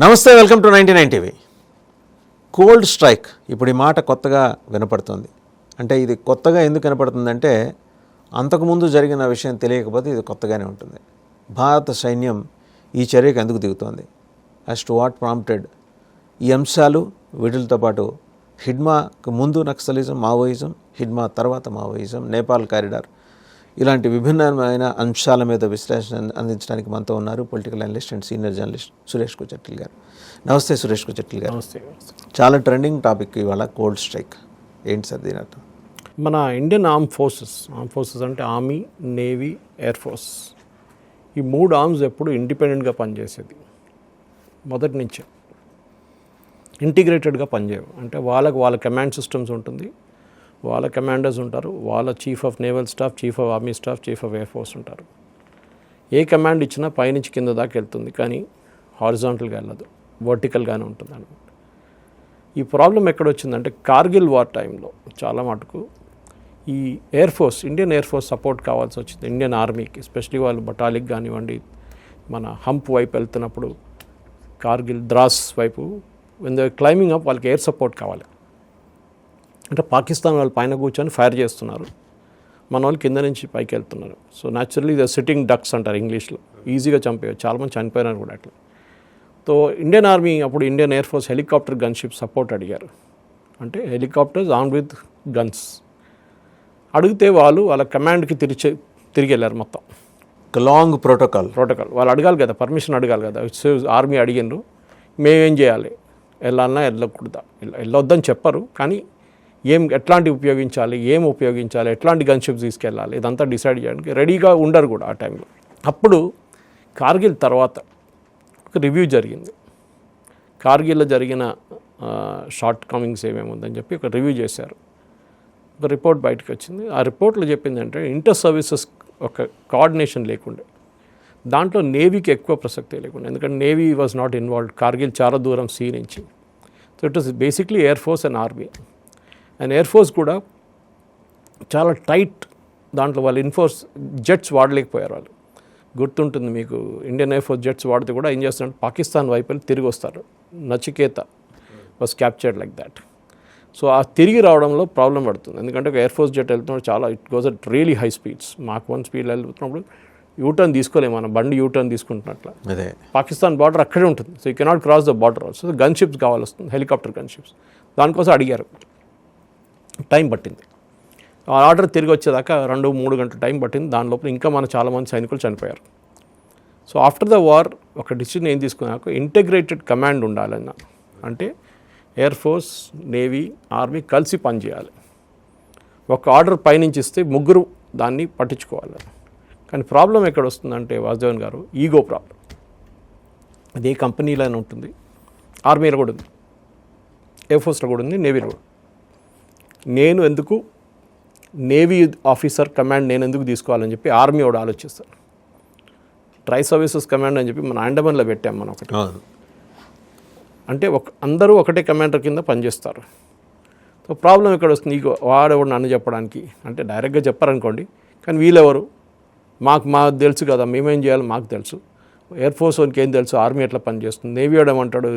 నమస్తే, welcome to 99 TV. Cold strike ఇప్పుడు ఈ మాట కొత్తగా వినపడుతుంది. అంటే ఇది కొత్తగా ఎందుకు వినపడుతుందంటే అంతకుముందు జరిగిన విషయం తెలియకపోతే ఇది కొత్తగానే ఉంటుంది. భారత సైన్యం ఈ చర్యకు ఎందుకు దిగుతోంది, యాజ్ టు వాట్ ప్రాంప్టెడ్, ఈ అంశాలు వీటితో పాటు హిడ్మాకు ముందు నక్సలిజం, మావోయిజం, హిడ్మా తర్వాత మావోయిజం, నేపాల్ కారిడార్, ఇలాంటి విభిన్నమైన అంశాల మీద విశ్లేషణ అందించడానికి మనతో ఉన్నారు political analyst and senior journalist Suresh Kuchettil గారు. నమస్తే సురేష్ కుచెట్టిల్ గారు. నమస్తే. చాలా ట్రెండింగ్ టాపిక్ ఇవాళ కోల్డ్ స్ట్రైక్. ఏంటి సార్ దీని అర్థం? మన ఇండియన్ ఆర్మ్ ఫోర్సెస్ అంటే ఆర్మీ, నేవీ, ఎయిర్ ఫోర్స్, ఈ మూడు ఆర్మ్స్ ఎప్పుడు ఇండిపెండెంట్గా పనిచేసేది. మొదటి నుంచే ఇంటిగ్రేటెడ్గా పనిచేయవు. అంటే వాళ్ళ కమాండ్ సిస్టమ్స్ ఉంటుంది, వాళ్ళ కమాండర్స్ ఉంటారు, వాళ్ళ chief of naval staff, chief of army staff, chief of air force ఉంటారు. ఏ కమాండ్ ఇచ్చినా పైనుంచి కింద దాకా వెళ్తుంది, కానీ హారిజాంటల్గా వెళ్ళదు, వర్టికల్గానే ఉంటుంది అనమాట. ఈ ప్రాబ్లం ఎక్కడ వచ్చిందంటే కార్గిల్ వార్ టైంలో చాలా మటుకు ఈ air force, Indian air force support కావాల్సి వచ్చింది ఇండియన్ ఆర్మీకి. ఎస్పెషలీ వాళ్ళు బటాలిక్ కానివ్వండి, మన హంప్ వైపు వెళ్తున్నప్పుడు, కార్గిల్ ద్రాస్ వైపు వెన్ దే క్లైంబింగ్ అప్ వాళ్ళకి ఎయిర్ సపోర్ట్ కావాలి. అంటే పాకిస్తాన్ వాళ్ళు పైన కూర్చొని ఫైర్ చేస్తున్నారు, మన వాళ్ళు కింద నుంచి పైకి వెళ్తున్నారు. So naturally the sitting ducks అంటారు ఇంగ్లీష్లో, ఈజీగా చంపేయచ్చు. చాలామంది చనిపోయినారు కూడా అట్లా. సో ఇండియన్ ఆర్మీ అప్పుడు Indian air force helicopter gunship support అడిగారు. అంటే హెలికాప్టర్స్ ఆర్మ్డ్ విత్ గన్స్ అడిగితే వాళ్ళ కమాండ్కి తిరిగి వెళ్ళారు మొత్తం. లాంగ్ ప్రోటోకాల్ వాళ్ళు అడగాలి కదా, పర్మిషన్ అడగాలి కదా. ఆర్మీ అడిగిండ్రు, మేమేం చేయాలి, వెళ్ళాలన్నా వెళ్ళొద్దని చెప్పరు, కానీ ఎట్లాంటి ఉపయోగించాలి, ఎట్లాంటి గన్షిప్స్ తీసుకెళ్ళాలి, ఇదంతా డిసైడ్ చేయడానికి రెడీగా ఉండరు కూడా ఆ టైంలో. అప్పుడు కార్గిల్ తర్వాత ఒక రివ్యూ జరిగింది. కార్గిల్లో జరిగిన షార్ట్ కమింగ్స్ ఏమేమి ఉందని చెప్పి ఒక రివ్యూ చేశారు. ఒక రిపోర్ట్ బయటకు వచ్చింది. ఆ రిపోర్ట్లో చెప్పింది అంటే ఇంటర్ సర్వీసెస్ ఒక కోఆర్డినేషన్ లేకుండే, దాంట్లో నేవీకి ఎక్కువ ప్రసక్తి లేకుండా, ఎందుకంటే navy was not involved. Kargil చాలా దూరం సీ నుంచి. So it was basically air force and army. And air force కూడా చాలా టైట్, దాంట్లో వాళ్ళు జెట్స్ వాడలేకపోయారు. వాళ్ళు గుర్తుంటుంది మీకు, ఇండియన్ ఎయిర్ ఫోర్స్ జెట్స్ వాడితే కూడా ఏం చేస్తారంటే పాకిస్తాన్ వైపు వెళ్ళి తిరిగి వస్తారు. Nachiketa was captured like that. So ఆ తిరిగి రావడంలో ప్రాబ్లం పడుతుంది, ఎందుకంటే ఒక ఎయిర్ ఫోర్స్ జెట్ వెళ్తున్నప్పుడు చాలా it goes at really high speeds. Mach 1 speed వెళ్తున్నప్పుడు యూటర్న్ తీసుకోలేము, మన బండి యూటర్న్ తీసుకుంటున్నట్ల. పాకిస్తాన్ బార్డర్ అక్కడే ఉంటుంది. So you cannot cross the border. So gun ships కావాల్సి వస్తుంది, హెలికాప్టర్ గన్ షిప్స్. దానికోసం అడిగారు, టైం పట్టింది. ఆ ఆర్డర్ తిరిగి వచ్చేదాకా 2-3 గంటల టైం పట్టింది. దాని లోపల ఇంకా మన చాలామంది సైనికులు చనిపోయారు. సో ఆఫ్టర్ ద వార్ ఒక డిసిజన్ ఏం తీసుకున్నాక ఇంటిగ్రేటెడ్ కమాండ్ ఉండాలన్న, అంటే ఎయిర్ ఫోర్స్, నేవీ, ఆర్మీ కలిసి పనిచేయాలి. ఒక ఆర్డర్ పైనుంచి ఇస్తే ముగ్గురు దాన్ని పట్టించుకోవాలి. కానీ ప్రాబ్లం ఎక్కడ వస్తుందంటే వాసుదేవన్ గారు, ఈగో ప్రాబ్లం. అది ఏ కంపెనీలోనే ఉంటుంది, ఆర్మీలో కూడా ఉంది, ఎయిర్ ఫోర్స్లో కూడా ఉంది, నేవీలో కూడా. నేను ఎందుకు నేవీ ఆఫీసర్ కమాండ్ నేను ఎందుకు తీసుకోవాలని చెప్పి ఆర్మీ వాడు ఆలోచిస్తారు. ట్రై సర్వీసెస్ కమాండ్ అని చెప్పి మన అండమాన్లో పెట్టాం మనం ఒకటి. అంటే అందరూ ఒకటే కమాండర్ కింద పనిచేస్తారు. సో ప్రాబ్లం ఎక్కడ వస్తుంది, ఈగో. వాడెవడు నన్ను చెప్పడానికి, అంటే డైరెక్ట్గా చెప్పారనుకోండి, కానీ వీళ్ళెవరు, మాకు తెలుసు కదా, మేమేం చేయాలో మాకు తెలుసు. ఎయిర్ ఫోర్స్ వానికి ఏం తెలుసు, ఆర్మీ ఎట్లా పనిచేస్తుంది. నేవీ వాడు ఏమంటాడు,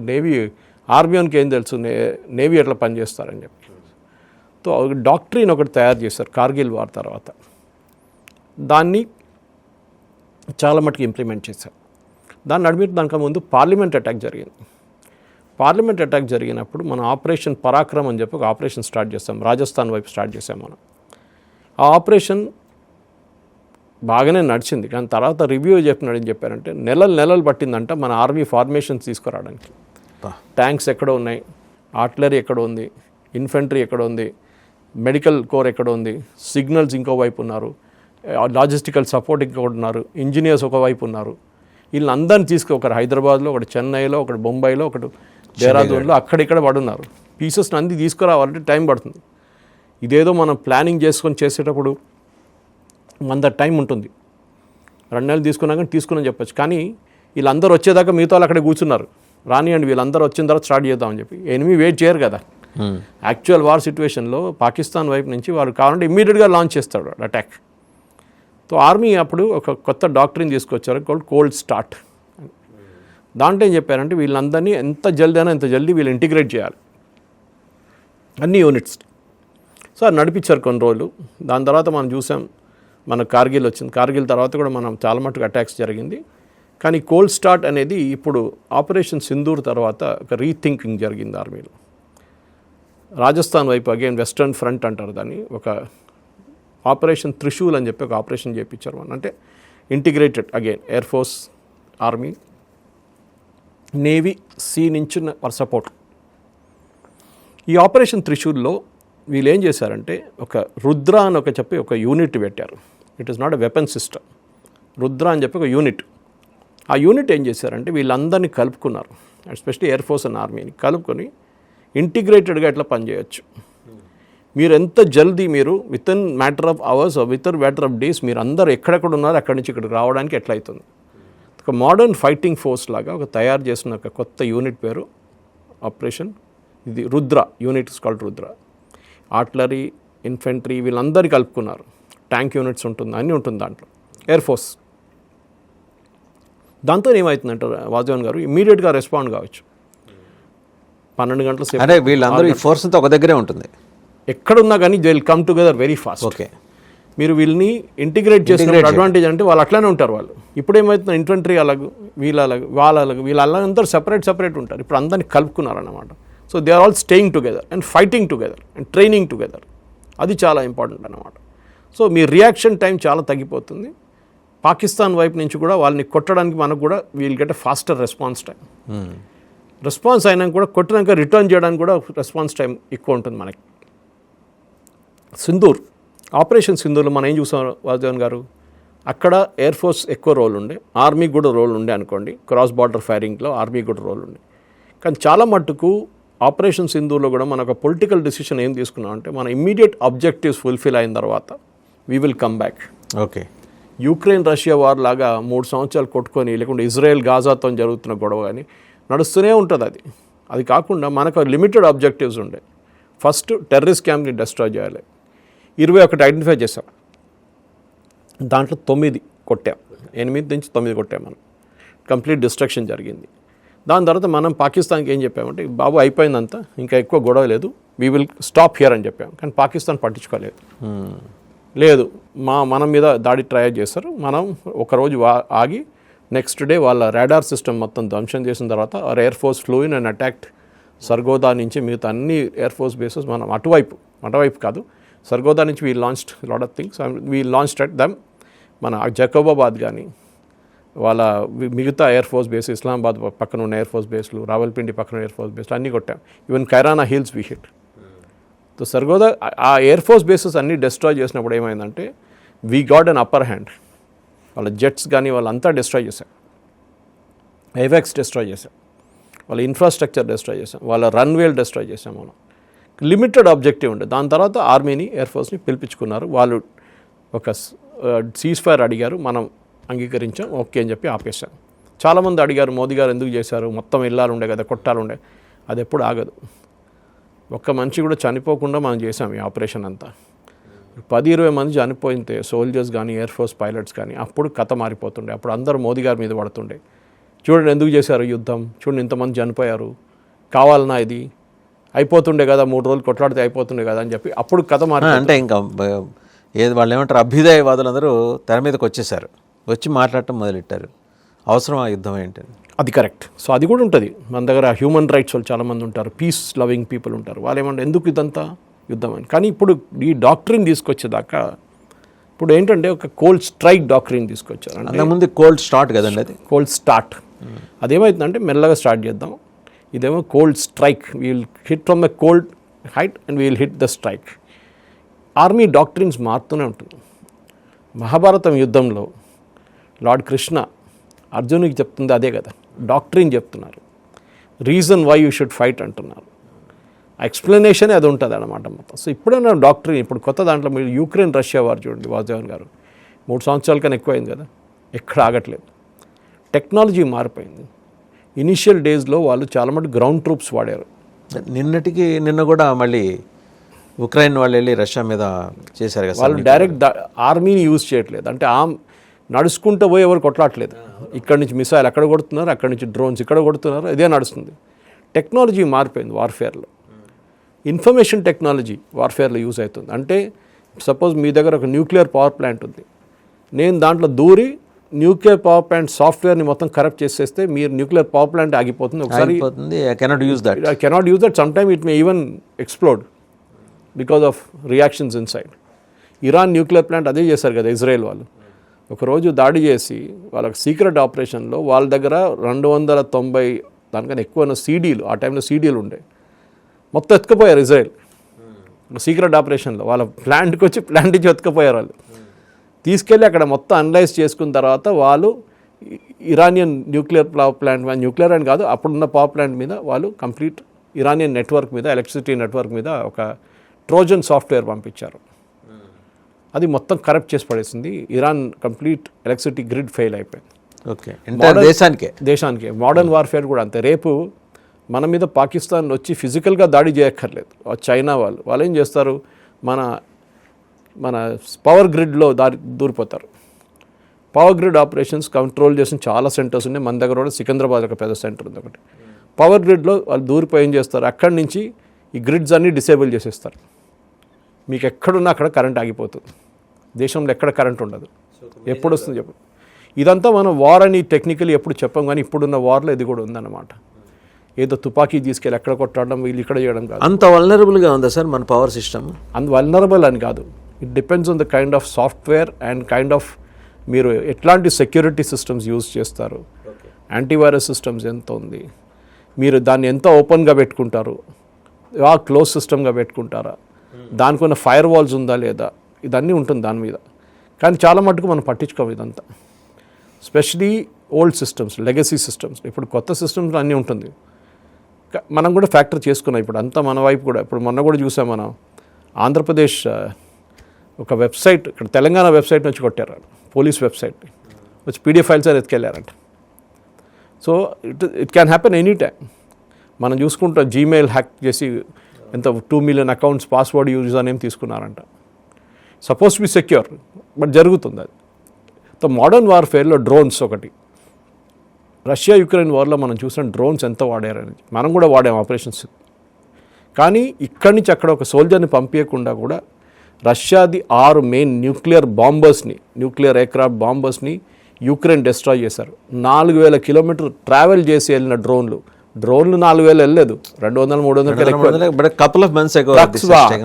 ఆర్మీ వానికి ఏం తెలుసు, నేవీ ఎట్లా పనిచేస్తారని చెప్పి. సో డాక్ట్రిన్ ఒకటి తయారు చేశారు కార్గిల్ వార్ తర్వాత. దాన్ని చాలా మటుకు ఇంప్లిమెంట్ చేశారు. దానికి ముందు పార్లమెంట్ అటాక్ జరిగింది. పార్లమెంట్ అటాక్ జరిగినప్పుడు మనం ఆపరేషన్ పరాక్రమ్ అని చెప్పి ఒక ఆపరేషన్ స్టార్ట్ చేస్తాం. రాజస్థాన్ వైపు స్టార్ట్ చేసాం మనం. ఆ ఆపరేషన్ బాగానే నడిచింది, కానీ తర్వాత రివ్యూ ఏం చెప్పారంటే నెలలు పట్టిందంట మన ఆర్మీ ఫార్మేషన్స్ తీసుకురావడానికి. ట్యాంక్స్ ఎక్కడ ఉన్నాయి, ఆర్టిలరీ ఎక్కడ ఉంది, ఇన్ఫెంట్రీ ఎక్కడ ఉంది, మెడికల్ కోర్ ఎక్కడ ఉంది, సిగ్నల్స్ ఇంకోవైపు ఉన్నారు, లాజిస్టికల్ సపోర్ట్ ఇంకొకటి ఉన్నారు, ఇంజనీర్స్ ఒకవైపు ఉన్నారు. వీళ్ళందరినీ ఒకటి హైదరాబాద్లో, ఒకటి చెన్నైలో, ఒకటి బొంబాయిలో, ఒకటి దేహరాదూన్లో అక్కడిక్కడ పడున్నారు. పీసెస్ని అన్ని తీసుకురావాలంటే టైం పడుతుంది. ఇదేదో మనం ప్లానింగ్ చేసేటప్పుడు మన టైం ఉంటుంది, 2 నెలలు తీసుకున్నాక తీసుకుని చెప్పచ్చు. కానీ వీళ్ళందరూ వచ్చేదాకా మిగతా వాళ్ళు అక్కడే కూర్చున్నారు, రానియండి వీళ్ళందరూ వచ్చిన తర్వాత స్టార్ట్ చేద్దామని చెప్పి. ఎనిమి వెయిట్ చేయరు కదా. యాక్చువల్ వార్ సిచ్యువేషన్లో పాకిస్తాన్ వైపు నుంచి వారు కావాలంటే ఇమ్మీడియట్గా లాంచ్ చేస్తాడు అటాక్. సో ఆర్మీ అప్పుడు ఒక కొత్త డాక్టరీని తీసుకొచ్చారు, కోల్డ్ స్టార్ట్. దాంట్లో ఏం చెప్పారంటే వీళ్ళందరినీ ఎంత జల్దీ అయినా ఎంత జల్దీ వీళ్ళు ఇంటిగ్రేట్ చేయాలి అన్ని యూనిట్స్. సో అది నడిపించారు కొన్ని రోజులు. దాని తర్వాత మనం చూసాం, మన కార్గిల్ వచ్చింది. కార్గిల్ తర్వాత కూడా మనం చాలా మటుకు అటాక్స్ జరిగింది. కానీ కోల్డ్ స్టార్ట్ అనేది ఇప్పుడు ఆపరేషన్ సింధూర్ తర్వాత ఒక రీథింకింగ్ జరిగింది ఆర్మీలో. రాజస్థాన్ వైపు అగైన్ వెస్టర్న్ ఫ్రంట్ అంటారు దాన్ని, ఒక ఆపరేషన్ త్రిశూల్ అని చెప్పి ఒక ఆపరేషన్ చేయించారు మనం. అంటే integrated again air force, army, navy, sea నుంచి సపోర్ట్. ఈ ఆపరేషన్ త్రిశూల్లో వీళ్ళు ఏం చేశారంటే ఒక రుద్ర అని ఒక యూనిట్ పెట్టారు. It is not a weapon system. Rudra అని చెప్పి ఒక యూనిట్. ఆ యూనిట్ ఏం చేశారంటే వీళ్ళందరినీ కలుపుకున్నారు, ఎస్పెషల్లీ ఎయిర్ ఫోర్స్ అండ్ ఆర్మీని కలుపుకొని ఇంటిగ్రేటెడ్గా ఎట్లా పనిచేయచ్చు. మీరు ఎంత జల్దీ మీరు within matter of hours within matter of days మీరు అందరూ ఎక్కడెక్కడ ఉన్నారో అక్కడి నుంచి ఇక్కడికి రావడానికి ఎట్లయితుంది. ఒక మోడర్న్ ఫైటింగ్ ఫోర్స్ లాగా ఒక తయారు చేసిన ఒక కొత్త యూనిట్ పేరు ఆపరేషన్ ఇది Rudra. Unit is called Rudra. Artillery, infantry వీళ్ళందరూ కలుపుకున్నారు. ట్యాంక్ యూనిట్స్ ఉంటుంది, అన్నీ ఉంటుంది దాంట్లో. Air force. దాంతో ఏమవుతుందంటే వాజవాన్ గారు ఇమీడియట్గా రెస్పాండ్ కావచ్చు. 12 గంటల సేపు అంటే వీళ్ళందరూ ఈ ఫోర్స్ అంతా ఒక దగ్గరే ఉంటుంది, ఎక్కడున్నా కానీ they will come together very fast. Okay. మీరు వీళ్ళని ఇంటిగ్రేట్ చేసిన అడ్వాంటేజ్ అంటే వాళ్ళు అట్లానే ఉంటారు. వాళ్ళు ఇప్పుడు ఏమవుతుంది, ఇన్ఫెంట్రీ అలాగ, వీళ్ళందరూ సెపరేట్ ఉంటారు. ఇప్పుడు అందరినీ కలుపుకున్నారన్నమాట. So they are all staying together and fighting together and training together. అది చాలా ఇంపార్టెంట్ అన్నమాట. సో మీ రియాక్షన్ టైం చాలా తగ్గిపోతుంది. పాకిస్తాన్ వైపు నుంచి కూడా వాళ్ళని కొట్టడానికి మనకు కూడా we'll get a faster response time. Response అయినాక కూడా కొట్టినాక రిటర్న్ చేయడానికి కూడా రెస్పాన్స్ టైం ఎక్కువ ఉంటుంది మనకి. సింధూర్, ఆపరేషన్ సింధూర్లో మనం ఏం చూసాం వాజవాన్ గారు, అక్కడ ఎయిర్ ఫోర్స్ ఎక్కువ రోల్ ఉండే, ఆర్మీ కూడా రోల్ ఉండే అనుకోండి. క్రాస్ బార్డర్ ఫైరింగ్లో ఆర్మీ కూడా రోల్ ఉండే. కానీ చాలా మట్టుకు ఆపరేషన్ సింధూర్లో కూడా మన ఒక పొలిటికల్ డిసిషన్ ఏం తీసుకున్నాం అంటే మన ఇమ్మీడియట్ ఆబ్జెక్టివ్స్ ఫుల్ఫిల్ అయిన తర్వాత we will come back. Okay. Ukraine Russia war లాగా 3 సంవత్సరాలు కొట్టుకొని, లేకుంటే ఇజ్రాయెల్ గాజాతో జరుగుతున్న గొడవ కానీ నడుస్తూనే ఉంటుంది. అది కాకుండా మనకు లిమిటెడ్ ఆబ్జెక్టివ్స్ ఉండే. ఫస్ట్ టెర్రరిస్ట్ క్యాంప్ని డిస్ట్రాయ్ చేయాలి. 21 ఐడెంటిఫై చేసాం, దాంట్లో 9 కొట్టాం. 8 నుంచి 9 కొట్టాం మనం. కంప్లీట్ డిస్ట్రక్షన్ జరిగింది. దాని తర్వాత మనం పాకిస్తాన్కి ఏం చెప్పామంటే, బాబు అయిపోయిందంతా, ఇంకా ఎక్కువ గొడవ లేదు, వీ విల్ స్టాప్ హియర్ అని చెప్పాం. కానీ పాకిస్తాన్ పట్టించుకోలేదు. లేదు, మన మీద దాడి ట్రై చేస్తారు. మనం ఒకరోజు ఆగి నెక్స్ట్ డే వాళ్ళ రాడార్ సిస్టమ్ మొత్తం ధ్వంసం చేసిన తర్వాత air force flu in and attacked Sargodha నుంచి మిగతా అన్ని ఎయిర్ ఫోర్స్ బేసెస్ మనం అటువైపు కాదు, సర్గోదా నుంచి we launched lot of things. We launched at them. మన జకోబాబాద్ కానీ వాళ్ళ మిగతా ఎయిర్ ఫోర్స్ బేస్, ఇస్లామాబాద్ పక్కన ఉన్న ఎయిర్ ఫోర్స్ బేస్లు, రావల్పిండి పక్కన ఎయిర్ ఫోర్స్ బేస్లు అన్నీ కొట్టాం. Even Kirana hills we hit. So Sargodha ఆ ఎయిర్ ఫోర్స్ బేసెస్ అన్నీ డిస్ట్రాయ్ చేసినప్పుడు ఏమైందంటే we got an upper hand. వాళ్ళ జెట్స్ కానీ వాళ్ళంతా డిస్ట్రాయ్ చేశాం, ఏవాక్స్ డిస్ట్రాయ్ చేశాం, వాళ్ళ ఇన్ఫ్రాస్ట్రక్చర్ డిస్ట్రాయ్ చేశాం, వాళ్ళ రన్వేలు డిస్ట్రాయ్ చేసాం మనం. లిమిటెడ్ ఆబ్జెక్టివ్ ఉండే. దాని తర్వాత ఆర్మీని, ఎయిర్ ఫోర్స్ని పిలిపించుకున్నారు. వాళ్ళు ఒక సీజ్ ఫైర్ అడిగారు, మనం అంగీకరించాం, ఓకే అని చెప్పి ఆపేశాం. చాలామంది అడిగారు, మోదీ గారు ఎందుకు చేశారు, మొత్తం వెళ్ళాలుండే కదా, కొట్టాలుండే. అది ఎప్పుడు ఆగదు. ఒక్క మనిషి కూడా చనిపోకుండా మనం చేసాం ఈ ఆపరేషన్ అంతా. 10-20 మంది చనిపోయితే సోల్జర్స్ కానీ ఎయిర్ ఫోర్స్ పైలట్స్ కానీ, అప్పుడు కథ మారిపోతుండే. అప్పుడు అందరూ మోదీ గారి మీద పడుతుండే, చూడండి ఎందుకు చేశారు యుద్ధం, చూడండి ఇంతమంది చనిపోయారు, కావాలన్నా ఇది అయిపోతుండే కదా, 3 రోజులు కొట్లాడితే అయిపోతుండే కదా అని చెప్పి అప్పుడు కథ మారి. అంటే ఇంకా ఏది వాళ్ళు ఏమంటారు, అభ్యుదయవాదులందరూ తెర మీదకి వచ్చేసారు, వచ్చి మాట్లాడటం మొదలెట్టారు. అవసరం ఆ యుద్ధం ఏంటని. అది కరెక్ట్. సో అది కూడా ఉంటుంది మన దగ్గర. హ్యూమన్ రైట్స్ వాళ్ళు చాలామంది ఉంటారు, పీస్ లవింగ్ పీపుల్ ఉంటారు. వాళ్ళు ఏమంటారు ఎందుకు ఇదంతా యుద్ధం అని. కానీ ఇప్పుడు ఈ డాక్ట్రిన్ తీసుకొచ్చేదాకా ఇప్పుడు ఏంటంటే ఒక కోల్డ్ స్ట్రైక్ డాక్ట్రిన్ తీసుకొచ్చారు. అంతకుముందు కోల్డ్ స్టార్ట్ కదండి, అది కోల్డ్ స్టార్ట్. అదేమవుతుందంటే మెల్లగా స్టార్ట్ చేద్దాం. ఇదేమో cold strike. We'll hit from the cold height and we'll hit the strike. Army doctrines మారుతూనే ఉంటుంది. మహాభారతం యుద్ధంలో లార్డ్ కృష్ణ అర్జునుడికి చెప్తుంది అదే కదా, డాక్ట్రిన్ చెప్తున్నారు. Reason why you should fight అంటున్నారు. ఎక్స్ప్లెనేషన్ అది ఉంటుంది అన్నమాట మొత్తం. సో ఇప్పుడైనా డాక్ట్రిన్, ఇప్పుడు కొత్త దాంట్లో మీరు యుక్రెయిన్ రష్యా వారు చూడండి వాజవాన్ గారు, 3 సంవత్సరాల కన్నా ఎక్కువైంది కదా, ఎక్కడ ఆగట్లేదు. టెక్నాలజీ మారిపోయింది. ఇనిషియల్ డేస్లో వాళ్ళు చాలా మటుకు గ్రౌండ్ ట్రూప్స్ వాడారు. నిన్న కూడా మళ్ళీ ఉక్రెయిన్ వాళ్ళు వెళ్ళి రష్యా మీద చేశారు కదా, వాళ్ళు డైరెక్ట్ ఆర్మీని యూజ్ చేయట్లేదు. అంటే నడుచుకుంటూ పోయి ఎవరు కొట్లాడలేదు. ఇక్కడ నుంచి మిసైల్ అక్కడ కొడుతున్నారు, అక్కడ నుంచి డ్రోన్స్ ఇక్కడ కొడుతున్నారు, ఇదే నడుస్తుంది. టెక్నాలజీ మారిపోయింది వార్ఫేర్లో. ఇన్ఫర్మేషన్ టెక్నాలజీ వార్ఫేర్లో యూజ్ అవుతుంది. అంటే సపోజ్ మీ దగ్గర ఒక న్యూక్లియర్ పవర్ ప్లాంట్ ఉంది, నేను దాంట్లో దూరి న్యూక్లియర్ పవర్ ప్లాంట్ సాఫ్ట్వేర్ని మొత్తం కరప్ట్ చేసేస్తే మీరు న్యూక్లియర్ పవర్ ప్లాంట్ ఆగిపోతుంది. ఒకసారి cannot use that some time it may even explode because of reactions inside. Iran nuclear plant అదే చేశారు కదా ఇజ్రాయెల్ వాళ్ళు. ఒకరోజు దాడి చేసి వాళ్ళకి సీక్రెట్ ఆపరేషన్లో వాళ్ళ దగ్గర 290 దానికన్నా ఎక్కువ సీడీలు, ఆ టైంలో సీడీలు ఉండే, మొత్తం ఎత్తుకుపోయారు ఇజ్రాయెల్ సీక్రెట్ ఆపరేషన్లో. వాళ్ళ ప్లాంట్కి వచ్చి ప్లాంట్ నుంచి ఎత్తుకుపోయారు వాళ్ళు. తీసుకెళ్ళి అక్కడ మొత్తం అనలైజ్ చేసుకున్న తర్వాత వాళ్ళు Iranian nuclear power plant, nuclear అని కాదు అప్పుడున్న పవర్ ప్లాంట్ మీద వాళ్ళు కంప్లీట్ ఇరానియన్ నెట్వర్క్ మీద, ఎలక్ట్రిసిటీ నెట్వర్క్ మీద ఒక ట్రోజన్ సాఫ్ట్వేర్ పంపించారు. అది మొత్తం కరప్ట్ చేసి పడేసింది. Iran complete electricity grid fail అయిపోయింది. ఓకే, దేశానికే. మోడర్న్ వార్ఫేర్ కూడా అంతే. రేపు మన మీద పాకిస్తాన్ వచ్చి ఫిజికల్గా దాడి చేయక్కర్లేదు. చైనా వాళ్ళు ఏం చేస్తారు, మన పవర్ గ్రిడ్లో దూరిపోతారు. పవర్ గ్రిడ్ ఆపరేషన్స్ కంట్రోల్ చేసిన చాలా సెంటర్స్ ఉన్నాయి. మన దగ్గర కూడా సికింద్రాబాద్ ఒక పెద్ద సెంటర్ ఉంది ఒకటి. పవర్ గ్రిడ్లో వాళ్ళు దూరిపోయి ఏం చేస్తారు, అక్కడి నుంచి ఈ గ్రిడ్స్ అన్నీ డిసేబుల్ చేసేస్తారు. మీకు ఎక్కడున్నా అక్కడ కరెంట్ ఆగిపోతుంది. దేశంలో ఎక్కడ కరెంట్ ఉండదు. ఎప్పుడు వస్తుంది చెప్పు. ఇదంతా మనం వార్ అని టెక్నికలీ ఎప్పుడు చెప్పాం, కానీ ఇప్పుడున్న వార్లో ఇది కూడా ఉందన్నమాట. ఏదో తుపాకీ తీసుకెళ్ళి ఎక్కడ కొట్టడం, వీళ్ళు ఇక్కడ చేయడం కాదు. అంత వల్నరబుల్గా ఉందా సార్ మన పవర్ సిస్టమ్? అంత వల్నరబుల్ అని కాదు. It depends on the kind of software and kind of మీరు ఎట్లాంటి సెక్యూరిటీ సిస్టమ్స్ యూజ్ చేస్తారు, యాంటీవైరస్ సిస్టమ్స్ ఎంత ఉంది, మీరు దాన్ని ఎంత ఓపెన్గా పెట్టుకుంటారు, క్లోజ్ సిస్టమ్గా పెట్టుకుంటారా, దానికి ఉన్న ఫైర్ వాల్స్ ఉందా లేదా, ఇదన్నీ ఉంటుంది దాని మీద. కానీ చాలా మటుకు మనం పట్టించుకోము ఇదంతా. Especially old systems, legacy systems. ఇప్పుడు కొత్త సిస్టమ్స్ అన్నీ ఉంటుంది, మనం కూడా ఫ్యాక్టర్ చేసుకున్నాం. ఇప్పుడు అంతా మన వైపు కూడా, ఇప్పుడు మొన్న కూడా చూసాం మనం ఆంధ్రప్రదేశ్ ఒక వెబ్సైట్, ఇక్కడ తెలంగాణ వెబ్సైట్ నుంచి కొట్టారు, పోలీస్ వెబ్సైట్ వచ్చి పీడిఎఫ్ ఫైల్స్ అని ఎత్తుకెళ్ళారంట. So it can happen any time. మనం చూసుకుంటాం జీమెయిల్ హ్యాక్ చేసి ఎంత 2 million accounts password user name తీసుకున్నారంట. Suppose to be secure, but జరుగుతుంది అది. సో మోడర్న్ వార్ఫేర్లో డ్రోన్స్ ఒకటి. రష్యా యుక్రెయిన్ వార్లో మనం చూసిన డ్రోన్స్ ఎంత వాడారని మనం కూడా వాడాం ఆపరేషన్స్. కానీ ఇక్కడి నుంచి అక్కడ ఒక సోల్జర్ని పంపించకుండా కూడా రష్యాది 6 మెయిన్ న్యూక్లియర్ బాంబర్స్ని, న్యూక్లియర్ ఎయిర్క్రాఫ్ట్ బాంబర్స్ని యుక్రెయిన్ డిస్ట్రాయ్ చేశారు. 4000 కిలోమీటర్ ట్రావెల్ చేసి వెళ్ళిన డ్రోన్లు 4000 వెళ్ళలేదు, 200-300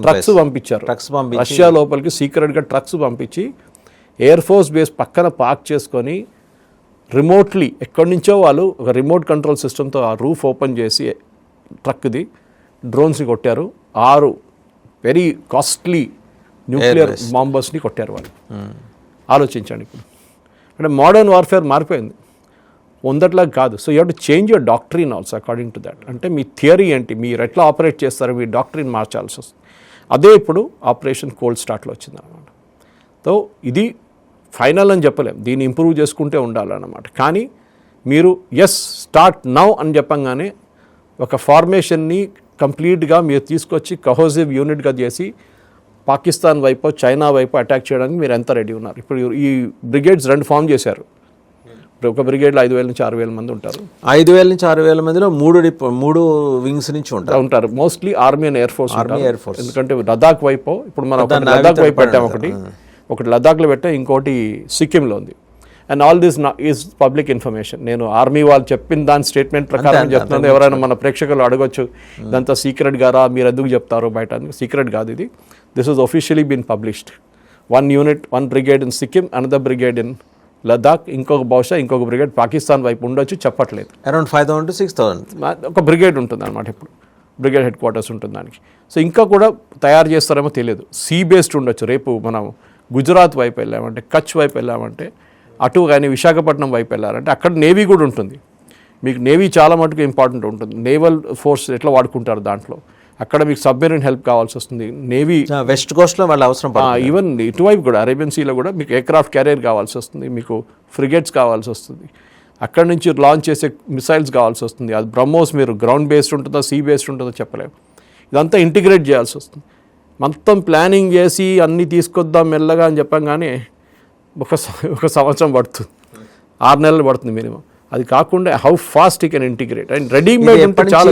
ట్రక్స్ పంపించారు. రష్యా లోపలికి సీక్రెట్గా ట్రక్స్ పంపించి ఎయిర్ ఫోర్స్ బేస్ పక్కన పార్క్ చేసుకొని రిమోట్లీ ఎక్కడి నుంచో వాళ్ళు ఒక రిమోట్ కంట్రోల్ సిస్టమ్తో ఆ రూఫ్ ఓపెన్ చేసి ట్రక్ది డ్రోన్స్ని కొట్టారు. 6 వెరీ కాస్ట్లీ న్యూక్లియర్ బాంబర్స్ని కొట్టారు వాళ్ళు. ఆలోచించండి ఇప్పుడు. అంటే మోడర్న్ వార్ఫేర్ మారిపోయింది, వందట్లాగా కాదు. So you have to change your doctrine also according to that. అంటే మీ థియరీ ఏంటి, మీరు ఎట్లా ఆపరేట్ చేస్తారో మీ డాక్ట్రిన్ మార్చాల్సి వస్తుంది. అదే ఇప్పుడు ఆపరేషన్ కోల్డ్ స్టార్ట్లో వచ్చింది అన్నమాట. సో ఇది ఫైనల్ అని చెప్పలేం, దీన్ని ఇంప్రూవ్ చేసుకుంటే ఉండాలన్నమాట. కానీ మీరు స్టార్ట్ నౌ అని చెప్పంగానే ఒక ఫార్మేషన్ని కంప్లీట్గా మీరు తీసుకొచ్చి కహోజివ్ యూనిట్గా చేసి పాకిస్తాన్ వైపు, చైనా వైపు అటాక్ చేయడానికి మీరు ఎంత రెడీ ఉన్నారు? ఇప్పుడు ఈ బ్రిగేడ్స్ 2 ఫామ్ చేశారు. ఒక బ్రిగేడ్లో 5000 నుంచి 6000 మంది ఉంటారు. 5000 నుంచి 6000 మందిలో 3 వింగ్స్ నుంచి ఉంటారు. Mostly army and air force. ఎందుకంటే లదాఖ్ వైపు, ఇప్పుడు మనం లదాఖ్ వైపు పెట్టాం, ఒకటి లదాఖ్లో పెట్టాం, ఇంకోటి సిక్కింలో ఉంది. And all this is public information. నేను ఆర్మీ వాళ్ళు చెప్పిన దాని స్టేట్మెంట్ ప్రకారం చెప్తున్నాను. ఎవరైనా మన ప్రేక్షకులు అడగొచ్చు, ఇదంతా సీక్రెట్ గారా, మీరు ఎందుకు చెప్తారు బయట? సీక్రెట్ కాదు ఇది. This is officially been published. 1 unit, 1 brigade in Sikkim, another brigade in Ladakh, బహుశా ఇంకొక బ్రిగేడ్ పాకిస్తాన్ వైపు ఉండొచ్చు, చెప్పట్లేదు. అరౌండ్ 5000 to 6000 ఒక బ్రిగేడ్ ఉంటుంది అనమాట. ఇప్పుడు బ్రిగేడ్ హెడ్ క్వార్టర్స్ ఉంటుంది దానికి. సో ఇంకా కూడా తయారు చేస్తారేమో తెలియదు. సీ బేస్డ్ ఉండొచ్చు. రేపు మనం గుజరాత్ వైపు వెళ్ళామంటే, కచ్ వైపు వెళ్ళామంటే, అటు కానీ విశాఖపట్నం వైపు వెళ్ళారంటే అక్కడ నేవీ కూడా ఉంటుంది. మీకు నేవీ చాలా మటుకు ఇంపార్టెంట్ ఉంటుంది. నేవల్ ఫోర్స్ ఎట్లా వాడుకుంటారు దాంట్లో, అక్కడ మీకు సబ్మెరీన్ హెల్ప్ కావాల్సి వస్తుంది. నేవీ వెస్ట్ కోస్ట్లో వాళ్ళ అవసరం, ఈవెన్ ఇటువైపు కూడా అరేబియన్ సీలో కూడా మీకు ఎయిర్క్రాఫ్ట్ క్యారియర్ కావాల్సి వస్తుంది, మీకు ఫ్రిగేట్స్ కావాల్సి వస్తుంది, అక్కడ నుంచి లాంచ్ చేసే మిసైల్స్ కావాల్సి వస్తుంది. అది బ్రహ్మోస్ మీరు గ్రౌండ్ బేస్డ్ ఉంటుందో సీ బేస్డ్ ఉంటుందో చెప్పలేము. ఇదంతా ఇంటిగ్రేట్ చేయాల్సి వస్తుంది. మొత్తం ప్లానింగ్ చేసి అన్నీ తీసుకొద్దాం మెల్లగా అని చెప్పంగానే ఒక సంవత్సరం పడుతుంది. 6 నెలలు పడుతుంది మినిమం. అది కాకుండా how fast you can integrate and readymade ఉంటే చాలా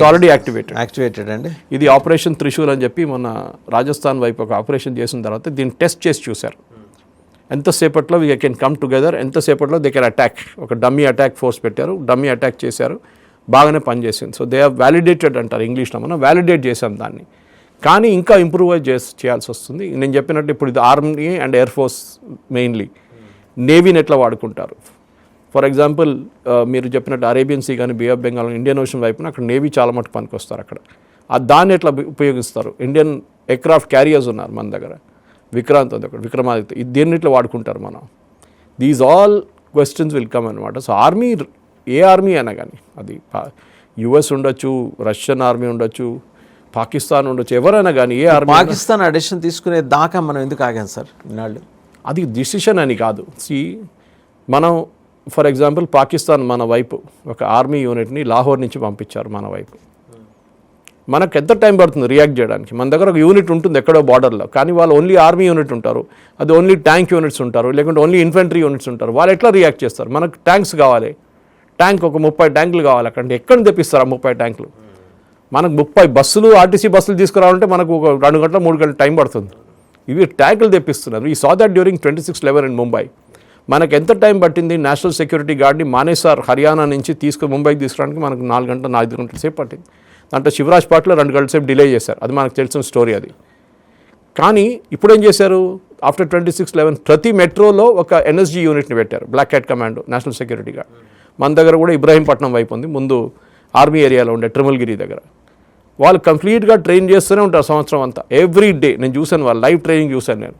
ఆల్రెడీ యాక్టివేటెడ్ అండి. ఇది ఆపరేషన్ త్రిశూల్ అని చెప్పి మన రాజస్థాన్ వైపు ఒక ఆపరేషన్ చేసిన తర్వాత దీన్ని టెస్ట్ చేసి చూశారు. ఎంతసేపట్లో వీ కెన్ కమ్ టుగెదర్, ఎంతసేపట్లో దే కెన్ అటాక్. ఒక డమ్మీ అటాక్ ఫోర్స్ పెట్టారు, డమ్మీ అటాక్ చేశారు, బాగానే పనిచేసింది. సో దే హ్యావ్ వ్యాలిడేటెడ్ అంటారు ఇంగ్లీష్లో, మనం వ్యాలిడేట్ చేసాం దాన్ని. కానీ ఇంకా ఇంప్రూవ్ చేయాల్సి వస్తుంది. నేను చెప్పినట్టు ఇప్పుడు ఇది army and air force mainly. నేవీని ఎట్లా వాడుకుంటారు? ఫర్ ఎగ్జాంపుల్ మీరు చెప్పినట్టు అరేబియన్ సీ కానీ, bay of Bengal, Indian ocean వైపున అక్కడ నేవీ చాలా మటుకు పనికి వస్తారు. అక్కడ దాన్ని ఎట్లా ఉపయోగిస్తారు? ఇండియన్ ఎయిర్క్రాఫ్ట్ క్యారియర్స్ ఉన్నారు మన దగ్గర, విక్రాంత్ ఉంది అక్కడ, విక్రమాదిత్య, దీన్ని ఇట్లా వాడుకుంటారు మనం. These all questions will come అనమాట. సో ఆర్మీ, ఏ ఆర్మీ అయినా కానీ, అది యుఎస్ ఉండొచ్చు, రష్యన్ ఆర్మీ ఉండొచ్చు, పాకిస్తాన్ ఉండొచ్చు, ఎవరైనా కానీ ఏ ఆర్మీ. పాకిస్తాన్ అడిషన్ తీసుకునే దాకా మనం ఎందుకు ఆగాం సార్ ఇన్నాళ్ళు? అది డిసిషన్ అని కాదు. మనం ఫర్ ఎగ్జాంపుల్ పాకిస్తాన్ మన వైపు ఒక ఆర్మీ యూనిట్ని లాహోర్ నుంచి పంపించారు మన వైపు. మనకు ఎంత టైం పడుతుంది రియాక్ట్ చేయడానికి? మన దగ్గర ఒక యూనిట్ ఉంటుంది ఎక్కడో బార్డర్లో, కానీ వాళ్ళు ఓన్లీ ఆర్మీ యూనిట్ ఉంటారు, అది ఓన్లీ ట్యాంక్ యూనిట్స్ ఉంటారు, లేకుంటే ఓన్లీ ఇన్ఫెంట్రీ యూనిట్స్ ఉంటారు. వాళ్ళు ఎట్లా రియాక్ట్ చేస్తారు? మనకు ట్యాంక్స్ కావాలి, ట్యాంక్ ఒక 30 ట్యాంకులు కావాలి. అక్కడ ఎక్కడ తెప్పిస్తారు ఆ 30 ట్యాంకులు? మనకు 30 బస్సులు, ఆర్టీసీ బస్సులు తీసుకురావాలంటే మనకు ఒక 2 గంటల 3 గంటల టైం పడుతుంది. ఇవి ట్యాంకులు తెప్పిస్తున్నారు. ఈ saw that during 26/11 in Mumbai. మనకు ఎంత టైం పట్టింది? నేషనల్ సెక్యూరిటీ గార్డ్ని మానేసార్ హర్యానా నుంచి ముంబైకి తీసుకురావడానికి మనకు 4 గంటల 5 గంటల సేపు పట్టింది. దాంట్లో శివరాజ్ పాట్లో 2 గంటల సేపు డిలే చేశారు. అది మనకు తెలిసిన స్టోరీ అది. కానీ ఇప్పుడు ఏం చేశారు? ఆఫ్టర్ 26/11 ప్రతి మెట్రోలో ఒక ఎన్ఎస్జీ యూనిట్ని పెట్టారు, black cat commando, national security guard. మన దగ్గర కూడా ఇబ్రాహీంపట్నం వైపు ఉంది, ముందు ఆర్మీ ఏరియాలో ఉండే ట్రిమల్గిరి దగ్గర. వాళ్ళు కంప్లీట్గా ట్రైన్ చేస్తూనే ఉంటారు సంవత్సరం అంతా, ఎవ్రీ డే. నేను చూశాను, వాళ్ళు లైవ్ ట్రైనింగ్ చూశాను నేను.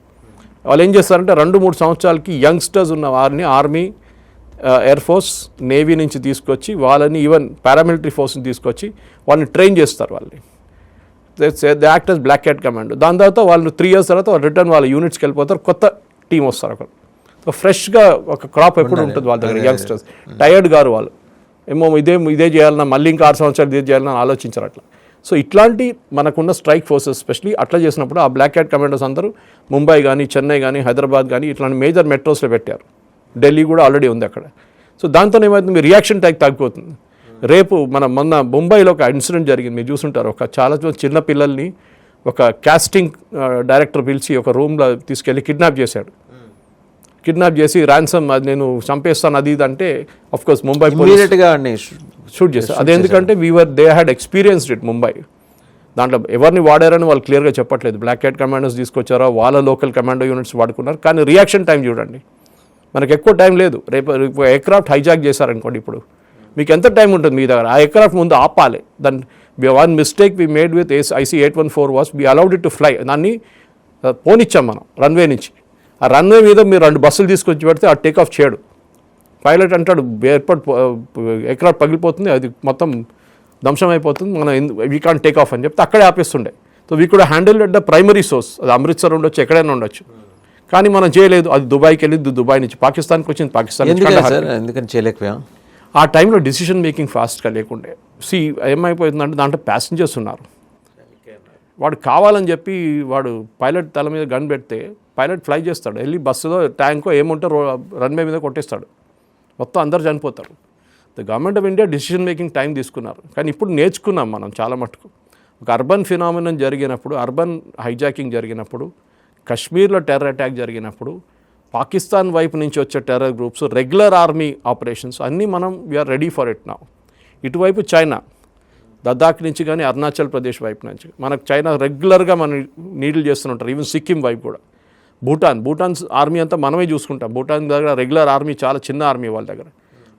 వాళ్ళు ఏం చేస్తారంటే 2-3 సంవత్సరాలకి యంగ్స్టర్స్ ఉన్న వారిని ఆర్మీ, ఎయిర్ ఫోర్స్, నేవీ నుంచి తీసుకొచ్చి వాళ్ళని, ఈవెన్ పారామిలిటరీ ఫోర్స్ని తీసుకొచ్చి వాళ్ళని ట్రైన్ చేస్తారు. వాళ్ళని they act as black cat commando. దాని తర్వాత వాళ్ళు 3 years తర్వాత వాళ్ళు రిటర్న్ వాళ్ళ యూనిట్స్కి వెళ్ళిపోతారు, కొత్త టీం వస్తారు అక్కడ. సో ఫ్రెష్గా ఒక క్రాప్ ఎప్పుడు ఉంటుంది వాళ్ళ దగ్గర. యంగ్స్టర్స్ టైర్డ్ గారు, వాళ్ళు ఏమో ఇదే చేయాలన్నా, మళ్ళీ ఇంకా 6 సంవత్సరాలు ఇదే చేయాలని ఆలోచించారు అట్లా. సో ఇట్లాంటి మనకున్న స్ట్రైక్ ఫోర్సెస్ స్పెషలీ అట్లా చేసినప్పుడు ఆ బ్లాక్ క్యాట్ కమాండోస్ అందరూ ముంబై కానీ, చెన్నై కానీ, హైదరాబాద్ కానీ ఇట్లాంటి మేజర్ మెట్రోస్లో పెట్టారు. ఢిల్లీ కూడా ఆల్రెడీ ఉంది అక్కడ. సో దాంతో ఏమవుతుంది? మీ రియాక్షన్ టైం తగ్గిపోతుంది. రేపు మొన్న ముంబైలో ఒక ఇన్సిడెంట్ జరిగింది, మీరు చూసుంటారు. ఒక చాలా చిన్న పిల్లల్ని ఒక కాస్టింగ్ డైరెక్టర్ పిలిచి ఒక రూమ్లో తీసుకెళ్ళి కిడ్నాప్ చేశాడు. కిడ్నాప్ చేసి ర్యాన్సమ్, అది నేను చంపేస్తాను అది ఇది అంటే, అఫ్కోర్స్ ముంబై ఇమ్మీడియట్గా షూట్ చేశారు. అది ఎందుకంటే they had experienced it Mumbai. దాంట్లో ఎవరిని వాడారని వాళ్ళు క్లియర్గా చెప్పట్లేదు. బ్లాక్ క్యాట్ కమాండోస్ తీసుకొచ్చారో, వాళ్ళ లోకల్ కమాండో యూనిట్స్ వాడుకున్నారు. కానీ రియాక్షన్ టైం చూడండి, మనకు ఎక్కువ టైం లేదు. రేపు ఎయిర్క్రాఫ్ట్ హైజాక్ చేశారనుకోండి, ఇప్పుడు మీకు ఎంత టైం ఉంటుంది మీ దగ్గర? ఆ ఎయిర్క్రాఫ్ట్ ముందు ఆపాలి. దాన్ని one mistake we made with IC-814 was we allowed it to fly. దాన్ని పోనిచ్చాం మనం రన్వే నుంచి. ఆ రన్వే మీద మీరు 2 బస్సులు తీసుకొచ్చి పెడితే ఆ టేక్ ఆఫ్ చేయడు. పైలట్ అంటాడు ఎయిర్క్రాఫ్ట్ పగిలిపోతుంది, అది మొత్తం ధ్వంసం అయిపోతుంది, మనం వీ కాంట్ టేక్ ఆఫ్ అని చెప్తే అక్కడే ఆపేస్తుండే. So we could handle at the primary source. అది అమృత్సర్ ఉండొచ్చు, ఎక్కడైనా ఉండొచ్చు. కానీ మనం చేయలేదు. అది దుబాయ్కి వెళ్ళింది, దుబాయ్ నుంచి పాకిస్తాన్కి వచ్చింది, పాకిస్తాన్ ఎందుకని చేయలేకపోయాం? ఆ టైంలో డిసిషన్ మేకింగ్ ఫాస్ట్గా లేకుండే. ఏమైపోతుందంటే దాంట్లో ప్యాసింజర్స్ ఉన్నారు. వాడు కావాలని చెప్పి వాడు పైలట్ తల మీద గన్ పెడితే పైలట్ ఫ్లై చేస్తాడు, వెళ్ళి బస్సులో ట్యాంకో ఏముంటే రన్వే మీద కొట్టేస్తాడు, మొత్తం అందరు చనిపోతారు. The government of India decision making time తీసుకున్నారు. కానీ ఇప్పుడు నేర్చుకున్నాం మనం చాలా మటుకు. ఒక అర్బన్ ఫినామినన్ జరిగినప్పుడు, అర్బన్ హైజాకింగ్ జరిగినప్పుడు, కశ్మీర్లో టెర్రర్ అటాక్ జరిగినప్పుడు, పాకిస్తాన్ వైపు నుంచి వచ్చే terror groups, regular army operations అన్నీ మనం we're ready for it now. ఇటువైపు చైనా, లద్దాఖ్ నుంచి కానీ, అరుణాచల్ ప్రదేశ్ వైపు నుంచి మనకు చైనా రెగ్యులర్గా మనం నీడ్లు చేస్తుంటారు. ఈవెన్ సిక్కిం వైపు కూడా. భూటాన్ ఆర్మీ అంతా మనమే చూసుకుంటాం. భూటాన్ దగ్గర రెగ్యులర్ ఆర్మీ చాలా చిన్న ఆర్మీ వాళ్ళ దగ్గర.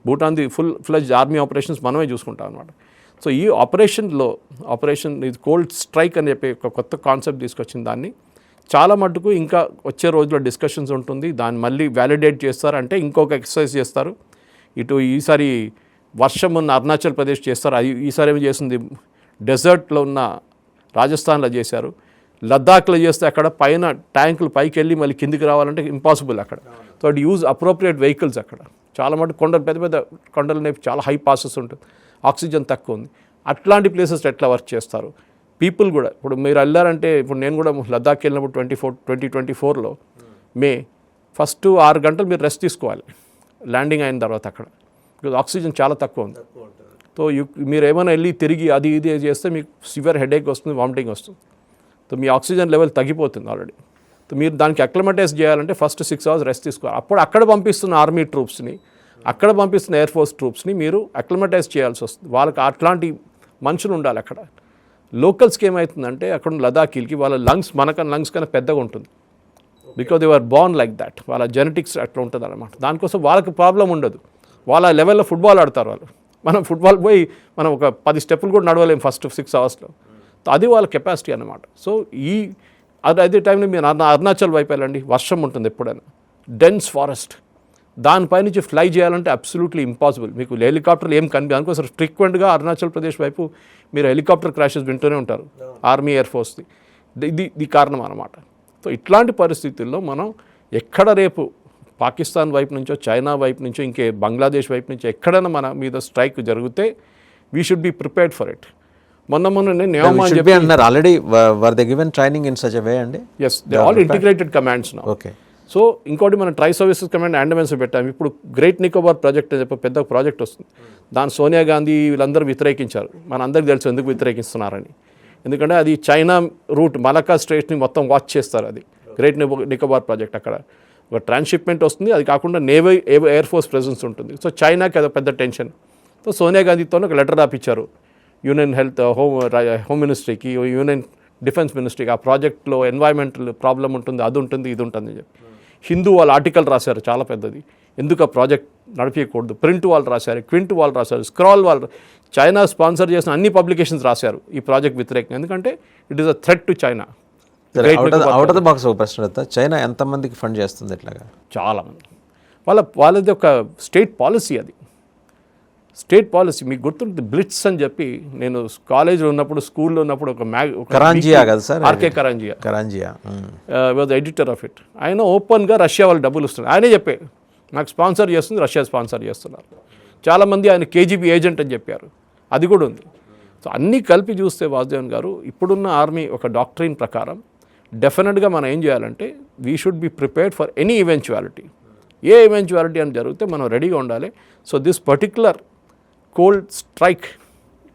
భూటాన్ది ఫుల్ ఫ్లెడ్జ్డ్ ఆర్మీ ఆపరేషన్స్ మనమే చూసుకుంటాం అనమాట. సో ఈ ఆపరేషన్ ఇది కోల్డ్ స్ట్రైక్ అని చెప్పి ఒక కొత్త కాన్సెప్ట్ తీసుకొచ్చిన దాన్ని చాలా మటుకు ఇంకా వచ్చే రోజుల్లో డిస్కషన్స్ ఉంటుంది. దాన్ని మళ్ళీ వ్యాలిడేట్ చేస్తారు, అంటే ఇంకొక ఎక్సర్సైజ్ చేస్తారు. ఇటు ఈసారి వర్షం ఉన్న అరుణాచల్ ప్రదేశ్ చేస్తారు, అది ఈసారి ఏమి చేస్తుంది డెజర్ట్లో ఉన్న రాజస్థాన్లో చేశారు. లద్దాఖ్లో చేస్తే అక్కడ పైన ట్యాంకులు పైకి వెళ్ళి మళ్ళీ కిందికి రావాలంటే ఇంపాసిబుల్ అక్కడ. So at use appropriate vehicles అక్కడ. చాలా మటుకు కొండలు, పెద్ద పెద్ద కొండలు చాలా హై పాసెస్ ఉంటుంది, ఆక్సిజన్ తక్కువ ఉంది. అట్లాంటి ప్లేసెస్ ఎట్లా వర్క్ చేస్తారు? పీపుల్ కూడా ఇప్పుడు మీరు వెళ్ళారంటే, ఇప్పుడు నేను కూడా లద్దాఖ్ వెళ్ళినప్పుడు 2024లో మే ఫస్ట్ 6 గంటలు మీరు రెస్ట్ తీసుకోవాలి. ల్యాండింగ్ అయిన తర్వాత అక్కడ, బికాజ్ ఆక్సిజన్ చాలా తక్కువ ఉంది. సో మీరు ఏమైనా వెళ్ళి తిరిగి అది ఇది చేస్తే మీకు సివియర్ హెడేక్ వస్తుంది, వామిటింగ్ వస్తుంది. సో మీ ఆక్సిజన్ లెవెల్ తగ్గిపోతుంది ఆల్రెడీ. సో మీరు దానికి అక్లమటైజ్ చేయాలంటే ఫస్ట్ 6 hours రెస్ట్ తీసుకోవాలి. అప్పుడు అక్కడ పంపిస్తున్న ఆర్మీ ట్రూప్స్ని, అక్కడ పంపిస్తున్న ఎయిర్ ఫోర్స్ ట్రూప్స్ని మీరు అక్లమటైజ్ చేయాల్సి వస్తుంది. వాళ్ళకి అట్లాంటి మనుషులు ఉండాలి అక్కడ. లోకల్స్కి ఏమవుతుందంటే అక్కడ లదాఖీలకి వాళ్ళ లంగ్స్ మనకన్నా లంగ్స్ కన్నా పెద్దగా ఉంటుంది, because they are born like that. వాళ్ళ జెనెటిక్స్ అట్లా ఉంటుంది అనమాట. దానికోసం వాళ్ళకి ప్రాబ్లం ఉండదు. వాళ్ళ లెవెల్లో ఫుట్బాల్ ఆడతారు వాళ్ళు. మనం ఫుట్బాల్ పోయి మనం ఒక 10 steps కూడా నడవలేము ఫస్ట్ 6 hours. అది వాళ్ళ కెపాసిటీ అనమాట. సో అదే టైంలో మీరు అరుణాచల్ వైపు వెళ్ళండి, వర్షం ఉంటుంది ఎప్పుడైనా, డెన్స్ ఫారెస్ట్, దానిపై నుంచి ఫ్లై చేయాలంటే అబ్సల్యూట్లీ ఇంపాసిబుల్. మీకు హెలికాప్టర్లు ఏం దానికోసం ఫ్రీక్వెంట్గా అరుణాచల్ ప్రదేశ్ వైపు మీరు హెలికాప్టర్ క్రాషెస్ వింటూనే ఉంటారు, ఆర్మీ ఎయిర్ ఫోర్స్ది. ఇది కారణం అన్నమాట. సో ఇట్లాంటి పరిస్థితుల్లో మనం ఎక్కడ రేపు పాకిస్తాన్ వైపు నుంచో, చైనా వైపు నుంచో, ఇంకే బంగ్లాదేశ్ వైపు నుంచో ఎక్కడైనా మన మీద స్ట్రైక్ జరిగితే we should be prepared for it. మొన్న అన్నారు already were they given training in such a way అండి. Yes, they all integrated commands now. Okay. So ఇంకోటి మనం ట్రై సర్వీసెస్ కమాండ్ అండమాన్స్ పెట్టాము. ఇప్పుడు గ్రేట్ నికోబార్ ప్రాజెక్ట్ అని చెప్పి పెద్ద ప్రాజెక్ట్ వస్తుంది. దాని సోనియా గాంధీ వీళ్ళందరూ వ్యతిరేకించారు. మన అందరికీ తెలుసు ఎందుకు వ్యతిరేకిస్తున్నారని. ఎందుకంటే అది చైనా రూట్, మలక్కా స్ట్రేట్ని మొత్తం వాచ్ చేస్తారు. అది గ్రేట్ నికోబార్ ప్రాజెక్ట్. అక్కడ ఒక ట్రాన్స్షిప్మెంట్ వస్తుంది, అది కాకుండా నేవీ ఎయిర్ ఫోర్స్ ప్రెజెన్స్ ఉంటుంది. సో చైనాకి అది పెద్ద టెన్షన్. సో సోనియా గాంధీతో ఒక లెటర్ రాపించారు యూనియన్ హెల్త్ హోమ్ మినిస్ట్రీకి, యూనియన్ డిఫెన్స్ మినిస్ట్రీకి. ఆ ప్రాజెక్ట్లో ఎన్వైరన్మెంటల్ ప్రాబ్లం ఉంటుంది, అది ఉంటుంది, ఇది ఉంటుంది అని చెప్పి. హిందూ వాళ్ళు ఆర్టికల్ రాశారు చాలా పెద్దది, ఎందుకు ఆ ప్రాజెక్ట్ నడిపించకూడదు. ప్రింట్ వాళ్ళు రాశారు, క్వింట్ వాళ్ళు రాశారు, స్క్రాల్ వాళ్ళు, చైనా స్పాన్సర్ చేసిన అన్ని పబ్లికేషన్స్ రాశారు ఈ ప్రాజెక్ట్ వ్యతిరేకంగా. ఎందుకంటే it is a threat to China. Out of the box ఒక ప్రశ్న వద్దా, చైనా ఎంతమందికి ఫండ్ చేస్తుంది ఇట్లాగా? చాలామంది. వాళ్ళది ఒక స్టేట్ పాలసీ, అది స్టేట్ పాలసీ. మీకు గుర్తుంటుంది బ్లిట్స్ అని చెప్పి, నేను కాలేజ్లో ఉన్నప్పుడు, స్కూల్లో ఉన్నప్పుడు ఒక కరాంజియా కదా sir, RK Karanjia was editor of it. ఆయన ఓపెన్గా రష్యా వాళ్ళు డబ్బులు ఇస్తున్నారు. ఆయనే చెప్పే నాకు స్పాన్సర్ చేస్తుంది, రష్యా స్పాన్సర్ చేస్తున్నారు. చాలామంది ఆయన కేజీబీ ఏజెంట్ అని చెప్పారు, అది కూడా ఉంది. సో అన్నీ కలిపి చూస్తే వాసుదేవన్ గారు, ఇప్పుడున్న ఆర్మీ ఒక డాక్ట్రిన్ ప్రకారం డెఫినెట్గా మనం ఏం చేయాలంటే we should be prepared for any eventuality. ఏ ఈవెంచువాలిటీ అని జరిగితే మనం రెడీగా ఉండాలి. So this particular cold strike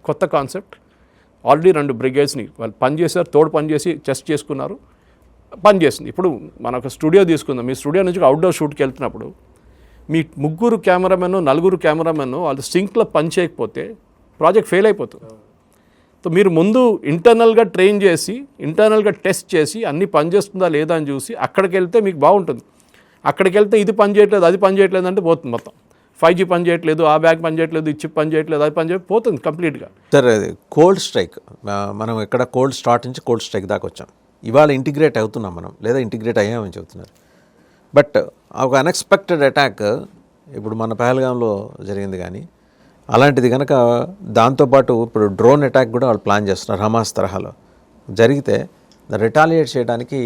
కొత్త కాన్సెప్ట్. ఆల్రెడీ 2 బ్రిగేడ్స్ని వాళ్ళు పనిచేశారు, తోడు పనిచేసి టెస్ట్ చేసుకున్నారు, పనిచేసింది. ఇప్పుడు మన ఒక స్టూడియో తీసుకుందాం. మీ స్టూడియో నుంచి అవుట్డోర్ షూట్కి వెళ్తున్నప్పుడు మీ 3 కెమెరామెన్ 4 కెమెరామెన్ వాళ్ళు సింక్లో పని చేయకపోతే ప్రాజెక్ట్ ఫెయిల్ అయిపోతుంది. సో మీరు ముందు ఇంటర్నల్గా ట్రైన్ చేసి, ఇంటర్నల్గా టెస్ట్ చేసి అన్నీ పనిచేస్తుందా లేదా అని చూసి అక్కడికి వెళ్తే మీకు బాగుంటుంది. అక్కడికి వెళ్తే ఇది పని చేయట్లేదు, అది పని చేయట్లేదు అంటే పోతుంది మొత్తం. 5G పని చేయట్లేదు, ఆ బ్యాగ్ పని చేయట్లేదు, ఈ చిప్ పని చేయట్లేదు, అది పని చేయట్లేదు, పోతుంది కంప్లీట్గా. సార్ కోల్డ్ స్ట్రైక్, మనం ఇక్కడ కోల్డ్ స్టార్ట్ నుంచి కోల్డ్ స్ట్రైక్ దాకా వచ్చాం. ఇవాళ ఇంటిగ్రేట్ అవుతున్నాం మనం, లేదా ఇంటిగ్రేట్ అయ్యామని చెబుతున్నారు. బట్ ఒక అన్ఎక్స్పెక్టెడ్ అటాక్ ఇప్పుడు మన పహల్గాంలో జరిగింది. కానీ అలాంటిది కనుక దాంతోపాటు ఇప్పుడు డ్రోన్ అటాక్ కూడా వాళ్ళు ప్లాన్ చేస్తున్నారు హమాస్ తరహాలో జరిగితే, రిటాలియేట్ చేయడానికి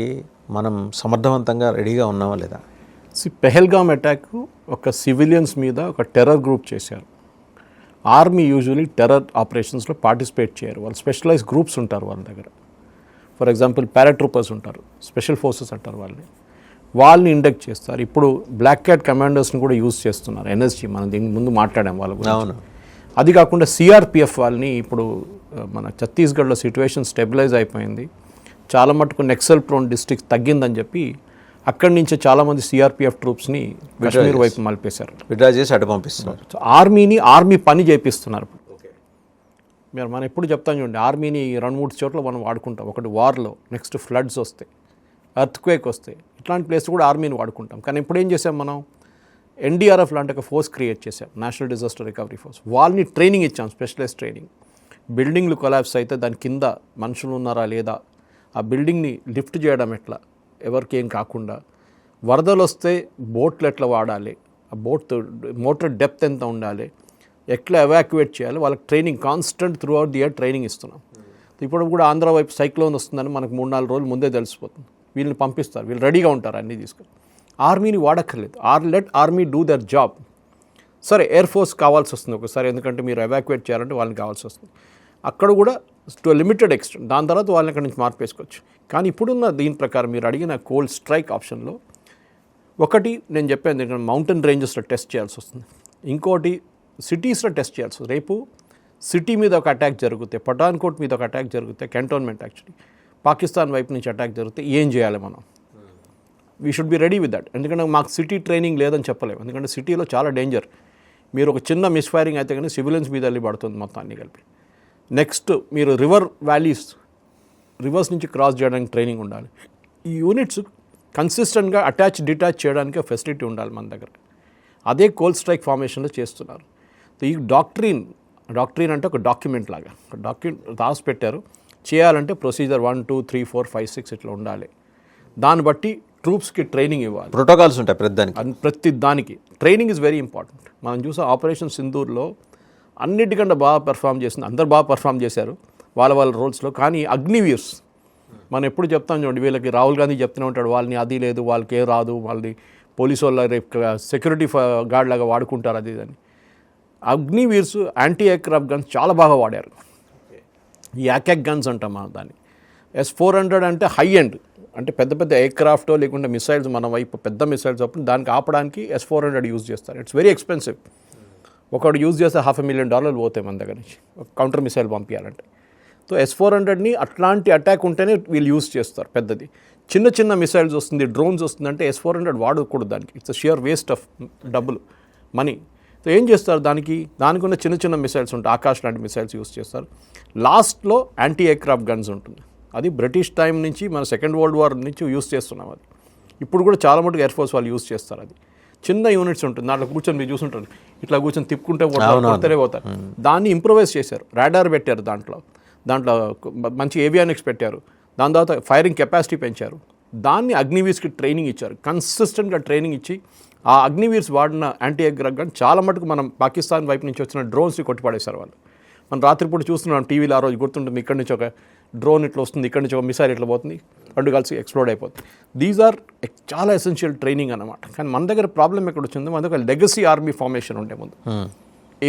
మనం సమర్థవంతంగా రెడీగా ఉన్నామా లేదా? పెహల్గామ్ అటాక్ ఒక సివిలియన్స్ మీద ఒక టెర్రర్ గ్రూప్ చేశారు. ఆర్మీ యూజువలీ టెర్రర్ ఆపరేషన్స్లో పార్టిసిపేట్ చేయరు. వాళ్ళు స్పెషలైజ్ గ్రూప్స్ ఉంటారు వాళ్ళ దగ్గర. ఫర్ ఎగ్జాంపుల్ పారాట్రూపర్స్ ఉంటారు, స్పెషల్ ఫోర్సెస్ అంటారు వాళ్ళని ఇండక్ట్ చేస్తారు. ఇప్పుడు బ్లాక్ క్యాట్ కమాండర్స్ని కూడా యూజ్ చేస్తున్నారు, ఎన్ఎస్జీ. మనం దీని ముందు మాట్లాడాం వాళ్ళ గురించి. అది కాకుండా సిఆర్పిఎఫ్ వాళ్ళని ఇప్పుడు మన ఛత్తీస్గఢ్లో సిచ్యువేషన్ స్టెబిలైజ్ అయిపోయింది, చాలా మటుకు నెక్సల్ ప్రోన్ డిస్ట్రిక్ట్ తగ్గిందని చెప్పి అక్కడి నుంచి చాలామంది సిఆర్పిఎఫ్ ట్రూప్స్ని కాశ్మీర్ వైపు మలిపేశారు, విడ్రా చేసి అటు పంపిస్తున్నారు. సో ఆర్మీ పని చేపిస్తున్నారు. మనం ఎప్పుడు చెప్తాం చూడండి, ఆర్మీని 2-3 చోట్ల మనం వాడుకుంటాం. ఒకటి వార్లో, నెక్స్ట్ ఫ్లడ్స్ వస్తాయి, ఎర్త్క్వేక్ వస్తాయి, ఇట్లాంటి ప్లేస్ కూడా ఆర్మీని వాడుకుంటాం. కానీ ఇప్పుడు ఏం చేసాం మనం, ఎన్డీఆర్ఎఫ్ లాంటి ఒక ఫోర్స్ క్రియేట్ చేసాం, నేషనల్ డిజాస్టర్ రికవరీ ఫోర్స్. వాళ్ళని ట్రైనింగ్ ఇచ్చాం, స్పెషలైజ్ ట్రైనింగ్. బిల్డింగ్లు కొలాప్స్ అయితే దాని కింద మనుషులు ఉన్నారా లేదా, ఆ బిల్డింగ్ని లిఫ్ట్ చేయడం ఎట్లా, ఎవరికి ఏం కాకుండా, వరదలు వస్తే బోట్లు ఎట్లా వాడాలి, ఆ బోట్ మోటార్ డెప్త్ ఎంత ఉండాలి, ఎట్లా ఎవాక్యువేట్ చేయాలి, వాళ్ళకి training constant through out the year training ఇస్తున్నాం. ఇప్పుడు కూడా ఆంధ్ర వైపు సైక్లోన్ వస్తుందని మనకు 3-4 రోజులు ముందే తెలిసిపోతుంది. వీళ్ళని పంపిస్తారు, వీళ్ళు రెడీగా ఉంటారు అన్నీ తీసుకొని. ఆర్మీని వాడక్కర్లేదు, let army do their job. సరే ఎయిర్ ఫోర్స్ కావాల్సి వస్తుంది ఒకసారి, ఎందుకంటే మీరు ఎవాక్యువేట్ చేయాలంటే వాళ్ళని కావాల్సి వస్తుంది. అక్కడ కూడా టు లిమిటెడ్ ఎక్స్టెంట్, దాని తర్వాత వాళ్ళని అక్కడి నుంచి మార్పేసుకోవచ్చు. కానీ ఇప్పుడున్న దీని ప్రకారం మీరు అడిగిన కోల్డ్ స్ట్రైక్ ఆప్షన్లో ఒకటి నేను చెప్పాను ఇక్కడ మౌంటైన్ రేంజెస్లో టెస్ట్ చేయాల్సి వస్తుంది. ఇంకోటి సిటీస్లో టెస్ట్ చేయాల్సి వస్తుంది. రేపు సిటీ మీద ఒక అటాక్ జరిగితే, పఠాన్కోట్ మీద ఒక అటాక్ జరిగితే, కంటోన్మెంట్ యాక్చువల్లీ పాకిస్తాన్ వైపు నుంచి అటాక్ జరిగితే ఏం చేయాలి మనం? We should be ready with that. ఎందుకంటే మాకు సిటీ ట్రైనింగ్ లేదని చెప్పలేము. ఎందుకంటే సిటీలో చాలా డేంజర్. మీరు ఒక చిన్న మిస్ఫైరింగ్ అయితే కానీ సివిలియన్స్ మీద వెళ్ళి పడుతుంది మొత్తం అన్ని కలిపి. నెక్స్ట్ మీరు రివర్స్ నుంచి క్రాస్ చేయడానికి ట్రైనింగ్ ఉండాలి. ఈ యూనిట్స్ కన్సిస్టెంట్గా డిటాచ్ చేయడానికి ఫెసిలిటీ ఉండాలి మన దగ్గర. అదే కోల్డ్ స్ట్రైక్ ఫార్మేషన్లో చేస్తున్నారు. ఈ డాక్ట్రిన్ అంటే ఒక డాక్యుమెంట్ లాగా రాసి పెట్టారు. చేయాలంటే ప్రొసీజర్ 1, 2, 3, 4, 5, 6 ఇట్లా ఉండాలి. దాన్ని బట్టి ట్రూప్స్కి ట్రైనింగ్ ఇవ్వాలి. ప్రోటోకాల్స్ ఉంటాయి ప్రతి దానికి ట్రైనింగ్ ఇస్ వెరీ ఇంపార్టెంట్. మనం చూసే ఆపరేషన్ సింధూర్లో అన్నిటికంటే బాగా పెర్ఫామ్ చేసింది, అందరు బాగా పెర్ఫామ్ చేశారు వాళ్ళ రోల్స్లో. కానీ అగ్నివీర్స్ మనం ఎప్పుడు చెప్తాం చూడండి, వీళ్ళకి రాహుల్ గాంధీ చెప్తూనే ఉంటాడు వాళ్ళని అది లేదు, వాళ్ళకి ఏం రాదు, వాళ్ళని పోలీసు వాళ్ళ రేపు సెక్యూరిటీ గార్డ్ లాగా వాడుకుంటారు అది అని. అగ్నివీర్స్ యాంటీ ఎయిర్క్రాఫ్ట్ గన్స్ చాలా బాగా వాడారు. ఈ యాకెక్ గన్స్ అంటాం మనం దాన్ని. S-400 అంటే హై ఎండ్, అంటే పెద్ద పెద్ద ఎయిర్క్రాఫ్టో లేకుంటే మిసైల్స్ మన వైపు పెద్ద మిసైల్స్ అప్పుడు దానికి ఆపడానికి S-400 యూజ్ చేస్తారు. It's very expensive. ఒకడు యూజ్ చేస్తే $500,000 పోతాయి మన దగ్గర నుంచి కౌంటర్ మిసైల్ పంపించాలంటే. సో S-400ని అట్లాంటి అటాక్ ఉంటేనే వీళ్ళు యూజ్ చేస్తారు పెద్దది. చిన్న చిన్న మిసైల్స్ వస్తుంది, డ్రోన్స్ వస్తుందంటే S-400 వాడకూడదు దానికి. ఇట్స్ షియర్ వేస్ట్ ఆఫ్ డబ్బులు, మనీ. సో ఏం చేస్తారు దానికి ఉన్న చిన్న చిన్న మిసైల్స్ ఉంటాయి, ఆకాష్ లాంటి మిసైల్స్ యూజ్ చేస్తారు. లాస్ట్లో యాంటీ ఎయిర్క్రాఫ్ట్ గన్స్ ఉంటుంది. అది బ్రిటిష్ టైం నుంచి మన సెకండ్ వరల్డ్ వార్ నుంచి యూజ్ చేస్తున్నాం. అది ఇప్పుడు కూడా చాలా మటుకు ఎయిర్ ఫోర్స్ వాళ్ళు యూజ్ చేస్తారు. అది చిన్న యూనిట్స్ ఉంటుంది, దాంట్లో కూర్చొని మీరు చూసుంటారు, ఇట్లా కూర్చొని తిప్పుకుంటే కొడతారే పోతారు. దాన్ని ఇంప్రూవైజ్ చేశారు, రాడార్ పెట్టారు, దాంట్లో మంచి ఏవియానిక్స్ పెట్టారు, దాని తర్వాత ఫైరింగ్ కెపాసిటీ పెంచారు. దాన్ని అగ్నివీర్స్కి ట్రైనింగ్ ఇచ్చారు. కన్సిస్టెంట్గా ట్రైనింగ్ ఇచ్చి ఆ అగ్నివీర్స్ వాడిన యాంటీ ఎయిర్క్రాఫ్ట్ గన్ చాలా మటుకు మనం పాకిస్తాన్ వైపు నుంచి వచ్చిన డ్రోన్స్ని కొట్టిపడేశారు వాళ్ళు. మనం రాత్రిపూట చూస్తున్నాం టీవీలో, ఆ రోజు గుర్తుంటుంది, ఇక్కడి నుంచి ఒక డ్రోన్ ఇట్లా వస్తుంది, ఇక్కడి నుంచి ఒక మిసైల్ ఇట్లా పోతుంది, రెండు కలిసి ఎక్స్ప్లోడ్ అయిపోతుంది. దీస్ ఆర్ చాలా ఎసెన్షియల్ ట్రైనింగ్ అనమాట. కానీ మన దగ్గర ప్రాబ్లం ఎక్కడ వచ్చిందో, మన దగ్గర లెగసీ ఆర్మీ ఫార్మేషన్ ఉండే ముందు.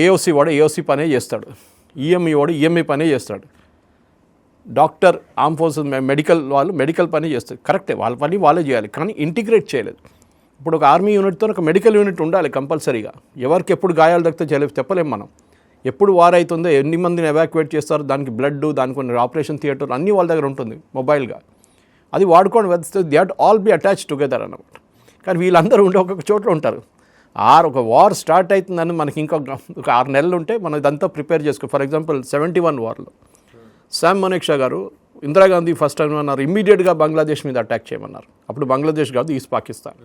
ఏఓసీ వాడు ఏఓసీ పనే చేస్తాడు, ఈఎంఈ వాడు ఈఎంఈ పనే చేస్తాడు, డాక్టర్ ఆర్మ్ ఫోర్సెస్ మెడికల్ వాళ్ళు మెడికల్ పని చేస్తారు. కరెక్టే, వాళ్ళ పని వాళ్ళే చేయాలి, కానీ ఇంటిగ్రేట్ చేయలేదు. ఇప్పుడు ఒక ఆర్మీ యూనిట్తో ఒక మెడికల్ యూనిట్ ఉండాలి కంపల్సరీగా. ఎవరికి ఎప్పుడు గాయాలు తగ్గితే చెప్పలేము మనం. ఎప్పుడు వార్ అవుతుందో, ఎన్ని మందిని ఎవాక్యువేట్ చేస్తారు, దానికి బ్లడ్, దానికి కొన్ని ఆపరేషన్ థియేటర్ అన్నీ వాళ్ళ దగ్గర ఉంటుంది మొబైల్గా. అది వాడుకొని వస్తే they have all be attach together అన్నమాట. కానీ వీళ్ళందరూ ఉండే ఒక్కొక్క చోట్ల ఉంటారు. ఒక వార్ స్టార్ట్ అవుతుందని మనకి ఇంకొక 6 నెలలు ఉంటే మనం ఇదంతా ప్రిపేర్ చేసుకో. ఫర్ ఎగ్జాంపుల్ 71 వార్లో శామ్ మనెక్షా గారు ఇందిరాగాంధీ ఫస్ట్ టైం అన్నారు ఇమ్మీడియట్గా బంగ్లాదేశ్ మీద అటాక్ చేయమన్నారు. అప్పుడు బంగ్లాదేశ్ కాదు, ఈస్ట్ పాకిస్తాన్.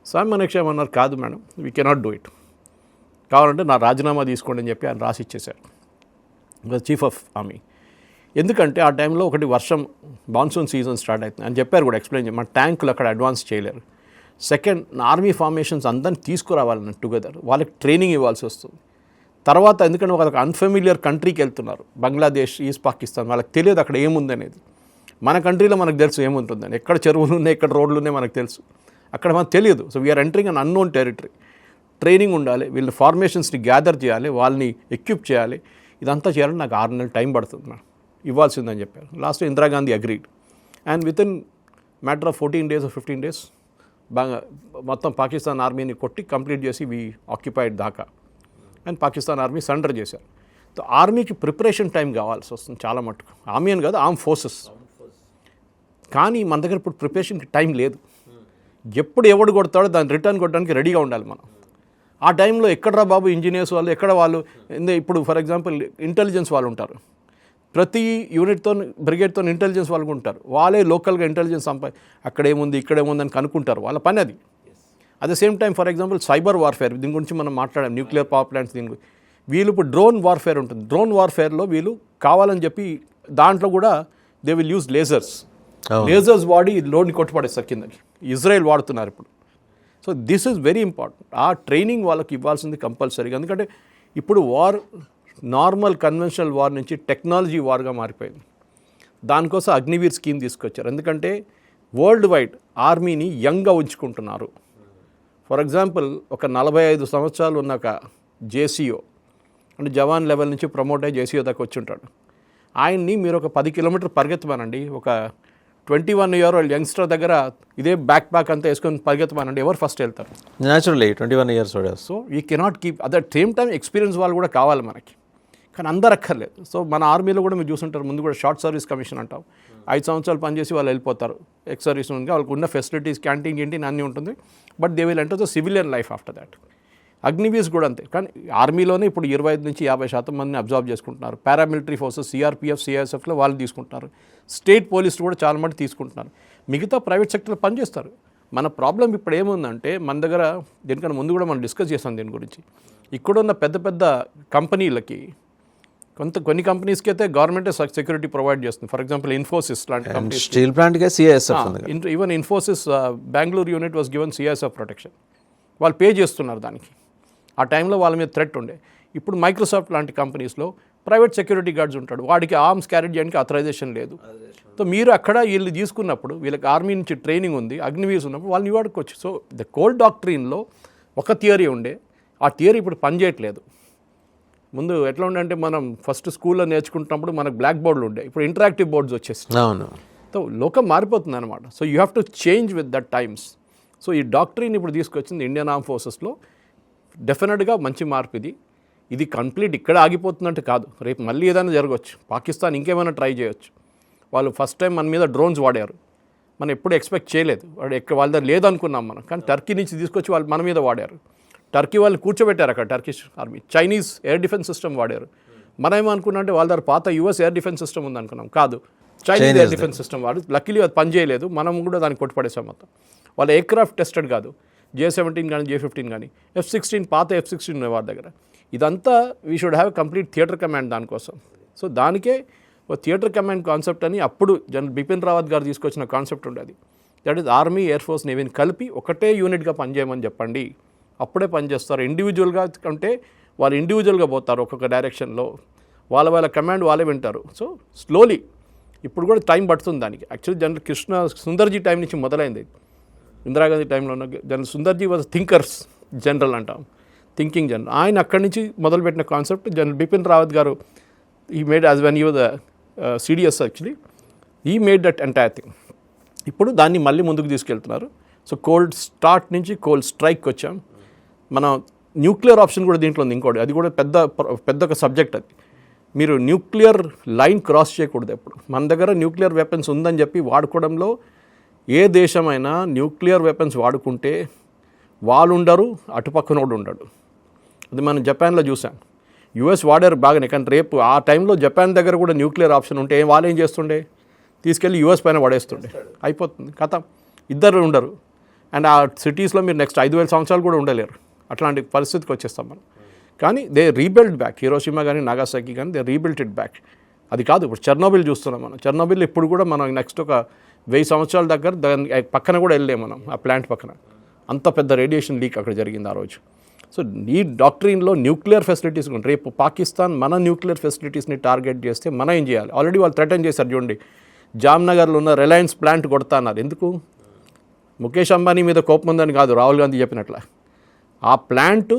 శామ్ మనెక్షా ఏమన్నారు, కాదు madam, we cannot do it, కావాలంటే నా రాజీనామా తీసుకోండి అని చెప్పి ఆయన రాసి ఇచ్చేశారు, చీఫ్ ఆఫ్ ఆర్మీ. ఎందుకంటే ఆ టైంలో ఒకటి వర్షం, మాన్సూన్ సీజన్ స్టార్ట్ అవుతుంది అని చెప్పారు కూడా, ఎక్స్ప్లెయిన్ చేయాలి. మన ట్యాంకులు అక్కడ అడ్వాన్స్ చేయలేరు. సెకండ్, ఆర్మీ ఫార్మేషన్స్ అందరినీ తీసుకురావాలన్న టుగెదర్, వాళ్ళకి ట్రైనింగ్ ఇవ్వాల్సి వస్తుంది. తర్వాత ఎందుకంటే వాళ్ళకి అన్ఫెమిలియర్ కంట్రీకి వెళ్తున్నారు, బంగ్లాదేశ్, ఈస్ట్ పాకిస్తాన్, వాళ్ళకి తెలియదు అక్కడ ఏముంది అనేది. మన కంట్రీలో మనకు తెలుసు ఏముంటుందని, ఎక్కడ చెరువులు ఉన్నాయి, ఎక్కడ రోడ్లు ఉన్నాయి మనకు తెలుసు, అక్కడ మనకు తెలియదు. So we're entering an unknown territory. Training ఉండాలి, వీళ్ళ ఫార్మేషన్స్ని గ్యాదర్ చేయాలి, వాళ్ళని ఎక్విప్ చేయాలి. ఇదంతా చేయాలని నాకు 6 నెలలు టైం పడుతుంది మేడం, ఇవ్వాల్సిందని చెప్పారు. Last Indira Gandhi agreed, and with in matter of 14 days or 15 days బాగా మొత్తం పాకిస్తాన్ ఆర్మీని కొట్టి కంప్లీట్ చేసి we occupied Dhaka, and Pakistan army surrender చేశారు. సో ఆర్మీకి ప్రిపరేషన్ టైం కావాల్సి వస్తుంది చాలా మటుకు. ఆర్మీ అని కాదు, ఆర్మ్ ఫోర్సెస్. కానీ మన దగ్గర ఇప్పుడు ప్రిపరేషన్కి టైం లేదు. ఎప్పుడు ఎవడు కొడతాడో దాన్ని రిటర్న్ కొట్టడానికి రెడీగా ఉండాలి మనం. ఆ టైంలో ఎక్కడరా బాబు ఇంజనీర్స్ వాళ్ళు, ఎక్కడ వాళ్ళు. ఇప్పుడు ఫర్ ఎగ్జాంపుల్ ఇంటెలిజెన్స్ వాళ్ళు ఉంటారు, ప్రతి యూనిట్తో బ్రిగేడ్తో ఇంటెలిజెన్స్ వాళ్ళు ఉంటారు. వాళ్ళే లోకల్గా ఇంటెలిజెన్స్ అక్కడేముంది ఇక్కడేముంది అని కనుక్కుంటారు, వాళ్ళ పని అది. At the same time for example cyber warfare, దీని గురించి మనం మాట్లాడాం, న్యూక్లియర్ పవర్ ప్లాంట్స్. దీని వీళ్ళు ఇప్పుడు డ్రోన్ వార్ఫేర్ ఉంటుంది, డ్రోన్ వార్ఫేర్లో వీళ్ళు కావాలని చెప్పి దాంట్లో కూడా దే విల్ యూజ్ లేజర్స్ వాడి లోడ్ని కొట్టుపడేస్తారు కిందకి. ఇజ్రాయెల్ వాడుతున్నారు ఇప్పుడు. So this is very important. ఆ ట్రైనింగ్ వాళ్ళకి ఇవ్వాల్సింది కంపల్సరీగా. ఎందుకంటే ఇప్పుడు వార్ నార్మల్ కన్వెన్షనల్ వార్ నుంచి టెక్నాలజీ వార్గా మారిపోయింది. దానికోసం అగ్నివీర్ స్కీమ్ తీసుకొచ్చారు. ఎందుకంటే వరల్డ్ వైడ్ ఆర్మీని యంగ్గా ఉంచుకుంటున్నారు. ఫర్ ఎగ్జాంపుల్ ఒక 45 సంవత్సరాలు ఉన్న ఒక జేసీఓ, అంటే జవాన్ లెవెల్ నుంచి ప్రమోట్ అయ్యి జేసీఓ దాకా వచ్చి ఉంటాడు. ఆయన్ని మీరు ఒక 10 కిలోమీటర్ పరిగెత్తమనండి, ఒక 21 ఇయర్ ఓల్డ్ యంగ్స్టర్ దగ్గర ఇదే బ్యాక్ అంతా వేసుకొని పరిగెత్తమనండి, ఎవరు ఫస్ట్ వెళ్తారు? Naturally 21 years so you cannot keep at the same time experience వాళ్ళు కూడా కావాలి మనకి, కానీ అందరు అక్కర్లేదు. సో మన ఆర్మీలో కూడా మీరు చూసుంటారు, ముందు కూడా షార్ట్ సర్వీస్ కమిషన్ అంటాం, 5 సంవత్సరాలు పనిచేసి వాళ్ళు వెళ్ళిపోతారు. ఎక్స్ సర్వీస్ ఉంది, వాళ్ళకు ఉన్న ఫెసిలిటీస్ క్యాంటీన్ గింటీన్ అన్నీ ఉంటుంది, but they will enter the civilian life after that. Agniveers కూడా అంతే, కానీ ఆర్మీలోనే ఇప్పుడు 25 నుంచి 50% మందిని అబ్జర్వ్ చేసుకుంటున్నారు. పారామిలిటరీ ఫోర్సెస్ సిఆర్పిఎఫ్ సిఐఎస్ఎఫ్లో వాళ్ళు తీసుకుంటున్నారు. స్టేట్ పోలీసులు కూడా చాలా మంది తీసుకుంటున్నారు. మిగతా ప్రైవేట్ సెక్టర్లో పనిచేస్తారు. మన ప్రాబ్లం ఇప్పుడు ఏముందంటే, మన దగ్గర దీనికన్నా ముందు కూడా మనం డిస్కస్ చేస్తాం దీని గురించి, ఇక్కడున్న పెద్ద పెద్ద కంపెనీలకి కొన్ని కంపెనీస్కి అయితే గవర్నమెంటే సెక్యూరిటీ ప్రొవైడ్ చేస్తుంది. ఫర్ ఎగ్జాంపుల్ ఇన్ఫోసిస్ లాంటి కంపెనీ, స్టీల్ ప్లాంట్కే సిఐఎస్ఎఫ్ ఉంది. Even Infosys Bengaluru unit was given CISF protection. వాళ్ళు పే చేస్తున్నారు దానికి. ఆ టైంలో వాళ్ళ మీద థ్రెట్ ఉండే. ఇప్పుడు మైక్రోసాఫ్ట్ లాంటి కంపెనీస్లో ప్రైవేట్ సెక్యూరిటీ గార్డ్స్ ఉంటాడు, వాడికి ఆర్మ్స్ క్యారీ చేయడానికి అథరైజేషన్ లేదు. సో మీరు అక్కడ వీళ్ళు తీసుకున్నప్పుడు, వీళ్ళకి ఆర్మీ నుంచి ట్రైనింగ్ ఉంది, అగ్నివీర్స్ ఉన్నప్పుడు వాళ్ళని వాడుకోవచ్చు. సో ద కోల్డ్ డాక్ట్రిన్లో ఒక థియరీ ఉండే, ఆ థియరీ ఇప్పుడు పనిచేయట్లేదు. ముందు ఎట్లా ఉండే అంటే, మనం ఫస్ట్ స్కూల్లో నేర్చుకుంటున్నప్పుడు మనకు బ్లాక్ బోర్డులు ఉండే, ఇప్పుడు ఇంటరాక్టివ్ బోర్డ్స్ వచ్చేస్తాయి. అవును. సో లోకం మారిపోతుంది అనమాట. So you have to change with that times. So ఈ డాక్ట్రిన్ ఇప్పుడు తీసుకొచ్చింది ఇండియన్ ఆర్మ్ ఫోర్సెస్లో, డెఫినెట్గా మంచి మార్పు ఇది. ఇది కంప్లీట్ ఇక్కడ ఆగిపోతుందంటే కాదు, రేపు మళ్ళీ ఏదైనా జరగవచ్చు. పాకిస్తాన్ ఇంకేమైనా ట్రై చేయొచ్చు. వాళ్ళు ఫస్ట్ టైం మన మీద డ్రోన్స్ వాడారు, మనం ఎప్పుడు ఎక్స్పెక్ట్ చేయలేదు. వాళ్ళ దగ్గర లేదనుకున్నాం మనం, కానీ టర్కీ నుంచి తీసుకొచ్చి వాళ్ళు మన మీద వాడారు. టర్కీ వాళ్ళు కూర్చోబెట్టారు అక్కడ Turkish army. Chinese air defence system వాడారు. మనం ఏమనుకున్నాం అంటే వాళ్ళ దగ్గర పాత యుఎస్ ఎయిర్ డిఫెన్స్ సిస్టమ్ ఉందనుకున్నాం, కాదు, చైనీస్ ఎయిర్ డిఫెన్స్ సిస్టమ్ వాడు. లక్కీలీ అది పనిచేయలేదు, మనం కూడా దానికి కొట్టుపడేసాం మొత్తం. వాళ్ళ ఎయిర్ క్రాఫ్ట్ టెస్టెడ్ కాదు, J-17 కానీ J-15 కానీ, F-16 పాత F-16 ఉన్నాయి వారి దగ్గర. ఇదంతా we should have complete theatre command దానికోసం. సో దానికే ఓ థియేటర్ కమాండ్ కాన్సెప్ట్ అని అప్పుడు జనరల్ బిపిన్ రావత్ గారు తీసుకొచ్చిన కాన్సెప్ట్ ఉండేది. That is army, air force, నేవీని కలిపి ఒకటే యూనిట్గా పనిచేయమని చెప్పండి, అప్పుడే పనిచేస్తారు. ఇండివిజువల్గా అంటే వాళ్ళు ఇండివిజువల్గా పోతారు ఒక్కొక్క డైరెక్షన్లో, వాళ్ళ కమాండ్ వాళ్ళే వింటారు. సో స్లోలీ ఇప్పుడు కూడా టైం పడుతుంది దానికి. Actually general Krishna Sundarji time నుంచి మొదలైంది. ఇందిరాగాంధీ టైంలో ఉన్న general Sundarji was thinkers general అంటాం, థింకింగ్ జనరల్. ఆయన అక్కడి నుంచి మొదలుపెట్టిన కాన్సెప్ట్ జనరల్ బిపిన్ రావత్ గారు ఈ made as when you the CDS actually ఈ మేడ్ దట్ ఎంటైర్ థింగ్. ఇప్పుడు దాన్ని మళ్ళీ ముందుకు తీసుకెళ్తున్నారు. సో కోల్డ్ స్టార్ట్ నుంచి కోల్డ్ స్ట్రైక్ వచ్చాం. మన న్యూక్లియర్ ఆప్షన్ కూడా దీంట్లో ఉంది ఇంకోటి, అది కూడా పెద్ద ఒక సబ్జెక్ట్. అది మీరు న్యూక్లియర్ లైన్ క్రాస్ చేయకూడదు ఎప్పుడు. మన దగ్గర న్యూక్లియర్ వెపన్స్ ఉందని చెప్పి వాడుకోవడంలో, ఏ దేశమైనా న్యూక్లియర్ వెపన్స్ వాడుకుంటే వాళ్ళు ఉండరు, అటుపక్కనోడు ఉండడు. అది మనం జపాన్లో చూసాం. యుఎస్ వాడారు బాగానే, కానీ రేపు ఆ టైంలో జపాన్ దగ్గర కూడా న్యూక్లియర్ ఆప్షన్ ఉంటే వాళ్ళు ఏం చేస్తుండే, తీసుకెళ్ళి యుఎస్ పైన పడేస్తుండే, అయిపోతుంది కథ. ఇద్దరు ఉండరు. అండ్ ఆ సిటీస్లో మీరు నెక్స్ట్ 5,000 సంవత్సరాలు కూడా ఉండలేరు. అట్లాంటి పరిస్థితికి వచ్చేస్తాం మనం. కానీ దే రీబిల్డ్ బ్యాక్, హిరోషిమా కానీ నాగాసాకి కానీ దే రీబిల్ట్ ఇట్ బ్యాక్. అది కాదు, ఇప్పుడు చెర్నోబిల్ చూస్తున్నాం మనం. చెర్నోబిల్ ఇప్పుడు కూడా మనం నెక్స్ట్ ఒక 1000 సంవత్సరాల దగ్గర దాని పక్కన కూడా వెళ్ళలేము మనం, ఆ ప్లాంట్ పక్కన. అంత పెద్ద రేడియేషన్ లీక్ అక్కడ జరిగింది ఆ రోజు. సో ఈ డాక్ట్రిన్లో న్యూక్లియర్ ఫెసిలిటీస్ ఉంటాయి. రేపు పాకిస్తాన్ మన న్యూక్లియర్ ఫెసిలిటీస్ని టార్గెట్ చేస్తే మనం ఏం చేయాలి? ఆల్రెడీ వాళ్ళు థ్రెటన్ చేశారు చూడండి, జామ్నగర్లో ఉన్న రిలయన్స్ ప్లాంట్ కొడతా అన్నారు. ఎందుకు? ముఖేష్ అంబానీ మీద కోపం ఉందని కాదు, రాహుల్ గాంధీ చెప్పినట్ల. ఆ ప్లాంట్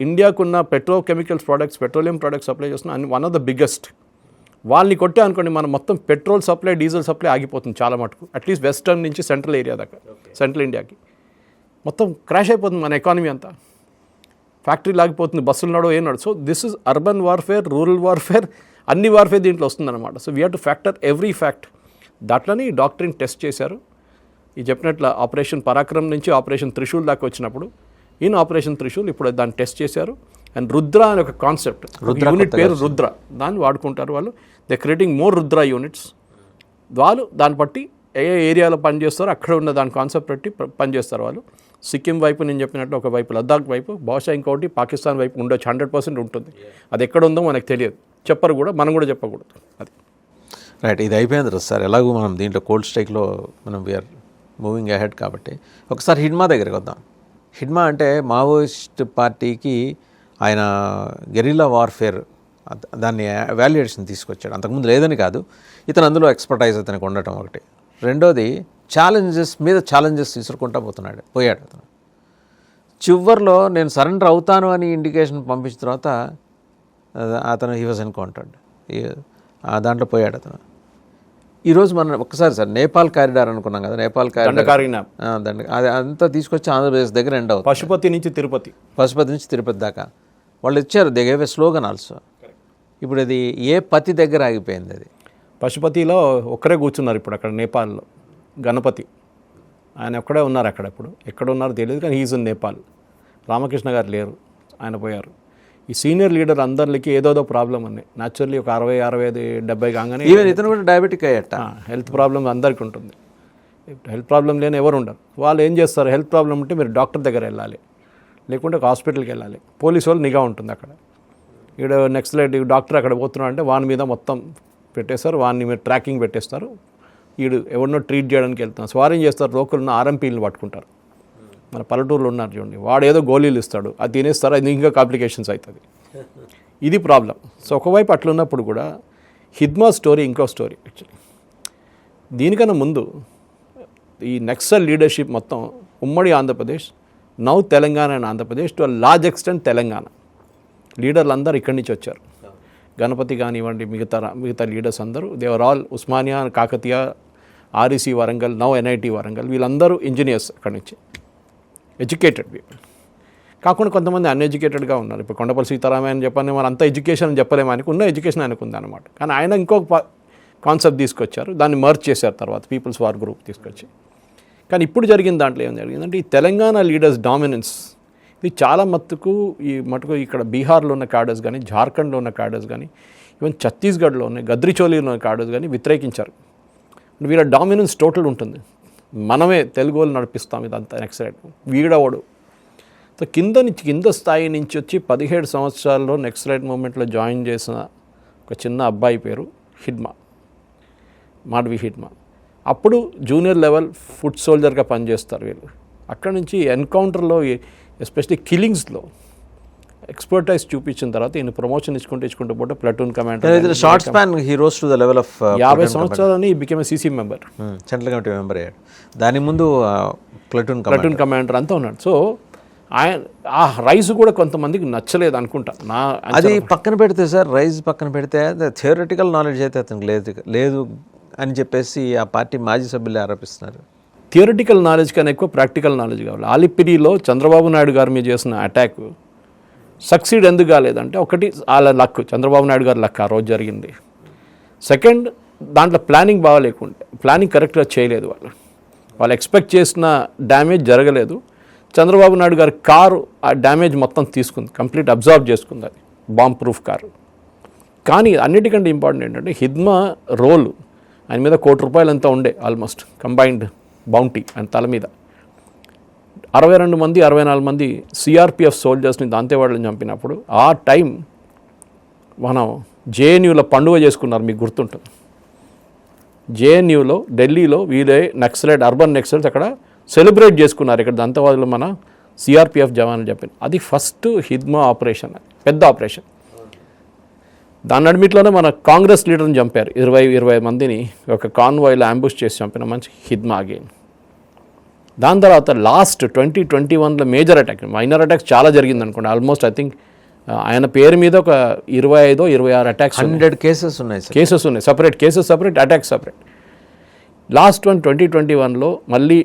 ఇండియాకున్న petrochemicals products, petroleum products supply చేస్తున్న వన్ ఆఫ్ ద బిగ్గెస్ట్. వాళ్ళని కొట్టే అనుకోండి, మనం మొత్తం పెట్రోల్ సప్లై, డీజిల్ సప్లై ఆగిపోతుంది చాలా మటుకు. అట్లీస్ట్ వెస్టర్న్ నుంచి సెంట్రల్ ఏరియా దాకా, సెంట్రల్ ఇండియాకి మొత్తం క్రాష్ అయిపోతుంది మన ఎకానమీ అంతా. ఫ్యాక్టరీ లాగిపోతుంది, బస్సులు నడో ఏం నడు. So this is urban warfare, rural warfare, అన్ని వార్ఫేర్ దీంట్లో వస్తుందన్నమాట. So we have to factor every fact. దాంట్లోనే ఈ డాక్టరీని టెస్ట్ చేశారు. ఈ చెప్పినట్లు ఆపరేషన్ పరాక్రమ్ నుంచి ఆపరేషన్ త్రిశూల్ దాకా వచ్చినప్పుడు, ఈయన ఆపరేషన్ త్రిశూల్ ఇప్పుడు దాన్ని టెస్ట్ చేశారు. అండ్ రుద్ర అనే ఒక కాన్సెప్ట్, యూనిట్ పేరు రుద్ర, దాన్ని వాడుకుంటారు వాళ్ళు. They creating more Rudra units. వాళ్ళు దాన్ని బట్టి ఏ ఏరియాలో పనిచేస్తారో అక్కడ ఉన్న దాని కాన్సెప్ట్ పెట్టి పనిచేస్తారు వాళ్ళు. సిక్కిం వైపు నేను చెప్పినట్టు ఒక వైపు లద్దాఖ్ వైపు, బహుశా ఇంకోటి పాకిస్తాన్ వైపు ఉండొచ్చు, 100% ఉంటుంది. అది ఎక్కడ ఉందో మనకు తెలియదు, చెప్పరు కూడా, మనం కూడా చెప్పకూడదు. అది రైట్. ఇది అయిపోయింది సార్. ఎలాగో మనం దీంట్లో కోల్డ్ స్ట్రైక్లో మనం వీఆర్ మూవింగ్ అహెడ్ కాబట్టి ఒకసారి హిడ్మా దగ్గరికి వద్దాం. హిడ్మా అంటే మావోయిస్ట్ పార్టీకి ఆయన గెరిల్లా వార్ఫేర్ దాన్ని వాల్యుయేషన్ తీసుకొచ్చాడు. అంతకుముందు లేదని కాదు, ఇతను అందులో ఎక్స్పర్టైజ్ అతనికి ఉండటం ఒకటి. రెండోది ఛాలెంజెస్ మీద ఛాలెంజెస్ తీసుకుంటా పోయాడు అతను. చివరిలో నేను సరెండర్ అవుతాను అని ఇండికేషన్ పంపించిన తర్వాత అతను హీ వాజ్ ఎన్కౌంటర్డ్. దాంట్లో పోయాడు అతను. ఈరోజు మనం ఒక్కసారి సార్ నేపాల్ కారిడార్ అనుకున్నాం కదా, నేపాల్ కారిడార్ దండకారిన అది అంతా తీసుకొచ్చి ఆంధ్రప్రదేశ్ దగ్గర ఎండ్ అవుతుంది. పశుపతి నుంచి తిరుపతి దాకా వాళ్ళు ఇచ్చారు, they gave a slogan also. ఇప్పుడు అది ఏ పతి దగ్గర ఆగిపోయింది? అది పశుపతిలో ఒక్కరే కూర్చున్నారు ఇప్పుడు అక్కడ నేపాల్లో. గణపతి ఆయన ఒక్కడే ఉన్నారు అక్కడ. ఇప్పుడు ఎక్కడ ఉన్నారో తెలియదు, కానీ ఈజ్ ఇన్ నేపాల్. రామకృష్ణ గారు లేరు, ఆయన పోయారు. ఈ సీనియర్ లీడర్ అందరికి ఏదోదో ప్రాబ్లం ఉన్నాయి. న్యాచురల్లీ ఒక 60, 65, 70 కాగానే ఈవెన్ ఇతను కూడా డయాబెటిక్ అయ్యట. హెల్త్ ప్రాబ్లం అందరికీ ఉంటుంది. హెల్త్ ప్రాబ్లం లేని ఎవరు ఉండరు. వాళ్ళు ఏం చేస్తారు, హెల్త్ ప్రాబ్లం ఉంటే మీరు డాక్టర్ దగ్గర వెళ్ళాలి, లేకుంటే ఒక హాస్పిటల్కి వెళ్ళాలి. పోలీసు వాళ్ళు నిఘా ఉంటుంది అక్కడ. ఇక్కడ నెక్స్ట్ లైట్ డాక్టర్ అక్కడ పోతున్నాడు అంటే వాని మీద మొత్తం పెట్టేస్తారు, వాడిని మీరు ట్రాకింగ్ పెట్టేస్తారు. వీడు ఎవరినో ట్రీట్ చేయడానికి వెళ్తున్నారు. సో వారు ఏం చేస్తారు, లోకల్ని ఆర్ఎంపీలు పట్టుకుంటారు. మన పల్లెటూరులో ఉన్నారు చూడండి, వాడు ఏదో గోళీలు ఇస్తాడు, అది తినేస్తారు, అది ఇంకా కాంప్లికేషన్స్ అవుతుంది. ఇది ప్రాబ్లం. సో ఒకవైపు అట్లున్నప్పుడు కూడా హిద్మా స్టోరీ ఇంకో స్టోరీ. యాక్చువల్లీ దీనికన్నా ముందు ఈ నక్సల్ లీడర్షిప్ మొత్తం ఉమ్మడి Andhra Pradesh, now Telangana and Andhra Pradesh, to large extent Telangana లీడర్లు అందరూ ఇక్కడి నుంచి వచ్చారు. గణపతి కానివ్వండి, మిగతా లీడర్స్ అందరూ they were all Osmania, Kakatiya, REC Warangal, now NIT Warangal, వీళ్ళందరూ ఇంజనీర్స్ అక్కడి నుంచి, ఎడ్యుకేటెడ్ పీపుల్. కాకుండా కొంతమంది అన్ఎడ్యుకేటెడ్గా ఉన్నారు. ఇప్పుడు కొండపల్లి సీతారామయ్య అని చెప్పని మరి అంత ఎడ్యుకేషన్ అని చెప్పలేము, ఆయనకు ఉన్న ఎడ్యుకేషన్ ఆయనకు ఉందన్నమాట. కానీ ఆయన ఇంకొక కాన్సెప్ట్ తీసుకొచ్చారు, దాన్ని మర్జ్ చేశారు తర్వాత పీపుల్స్ వార్ గ్రూప్ తీసుకొచ్చి. కానీ ఇప్పుడు జరిగిన దాంట్లో ఏం జరిగిందంటే ఈ తెలంగాణ లీడర్స్ డామినెన్స్ ఇది చాలా మట్టుకు ఇక్కడ బీహార్లో ఉన్న క్యాడర్స్ కానీ, జార్ఖండ్లో ఉన్న క్యాడర్స్ కానీ, ఈవెన్ ఛత్తీస్గఢ్లో ఉన్న గద్రిచౌలిలో ఉన్న క్యాడర్స్ కానీ వ్యతిరేకించారు. వీళ్ళ డామినెన్స్ టోటల్ ఉంటుంది. మనమే తెలుగు వాళ్ళు నడిపిస్తాం ఇదంతా నెక్స్ట్ సైడ్ వీడవడు. సో కింద స్థాయి నుంచి వచ్చి 17 సంవత్సరాల్లో నెక్స్ట్ రైట్ మూమెంట్లో జాయిన్ చేసిన ఒక చిన్న అబ్బాయి పేరు హిడ్మా, మాధవి హిడ్మా. అప్పుడు జూనియర్ లెవెల్ ఫుట్ సోల్జర్గా పనిచేస్తారు వీళ్ళు. అక్కడి నుంచి ఎన్కౌంటర్లో ఎస్పెషలీ కిల్లింగ్స్లో ఎక్స్పర్టైజ్ చూపించిన తర్వాత ఈయన ప్రమోషన్ ఇచ్చుకుంటూ పోతే platoon commander. Short span he rose to the level of 50 సంవత్సరాలని became CC member, central committee member అయ్యాడు. దాని ముందు ప్లటూన్ కమాండర్ అంతా ఉన్నాడు. సో ఆయన ఆ రైజ్ కూడా కొంతమందికి నచ్చలేదు అనుకుంటా. అది పక్కన పెడితే సార్, రైజ్ పక్కన పెడితే థియరటికల్ నాలెడ్జ్ అయితే అతనికి లేదు అని చెప్పేసి ఆ పార్టీ మాజీ సభ్యులు ఆరోపిస్తున్నారు. థియరటికల్ నాలెడ్జ్ కన్నా ఎక్కువ ప్రాక్టికల్ నాలెడ్జ్ కావాలి. ఆలిపిరిలో చంద్రబాబు నాయుడు గారి మీద చేసిన అటాక్ సక్సీడ్ ఎందుకు కాలేదంటే, ఒకటి వాళ్ళ లక్, చంద్రబాబు నాయుడు గారి లక్ ఆ రోజు జరిగింది. సెకండ్, దాంట్లో ప్లానింగ్ బాగాలేకుంటే, ప్లానింగ్ కరెక్ట్గా చేయలేదు. వాళ్ళు ఎక్స్పెక్ట్ చేసిన డ్యామేజ్ జరగలేదు. చంద్రబాబు నాయుడు గారి కారు ఆ డ్యామేజ్ మొత్తం తీసుకుంది, కంప్లీట్ అబ్జర్వ్ చేసుకుంది. అది బాంబ్ ప్రూఫ్ కారు. కానీ అన్నిటికంటే ఇంపార్టెంట్ ఏంటంటే హిద్మా రోల్, ఆయన మీద ₹1 కోటి అంతా ఉండే ఆల్మోస్ట్ కంబైన్డ్ బౌంటీ ఆయన తల మీద. 62 మంది 64 మంది సిఆర్పిఎఫ్ సోల్జర్స్ని దాంతేవాళ్ళని చంపినప్పుడు ఆ టైం మనం జేఎన్యూలో పండుగ చేసుకున్నారు, మీకు గుర్తుంటుంది. జేఎన్యూలో ఢిల్లీలో వీళ్ళే నక్సలైట్ అర్బన్ నక్సలైట్స్ అక్కడ సెలబ్రేట్ చేసుకున్నారు. ఇక్కడ దంతవాదులు మన సిఆర్పిఎఫ్ జవాన్లు చెప్పారు. అది ఫస్ట్ హిద్మా ఆపరేషన్, పెద్ద ఆపరేషన్. దాని అడ్మిట్లోనే మన కాంగ్రెస్ లీడర్ని చంపారు, 20 మందిని ఒక కాన్వాయ్లో అంబుష్ చేసి చంపిన మంచి హిద్మా అగైన్. దాని తర్వాత లాస్ట్ 2021లో మేజర్ అటాక్, మైనర్ అటాక్స్ చాలా జరిగింది అనుకోండి. ఆల్మోస్ట్ ఐ థింక్ ఆయన పేరు మీద ఒక 25-26 అటాక్స్, 100 కేసెస్ ఉన్నాయి. Separate cases, separate attacks, separate. Last 2021లో మళ్ళీ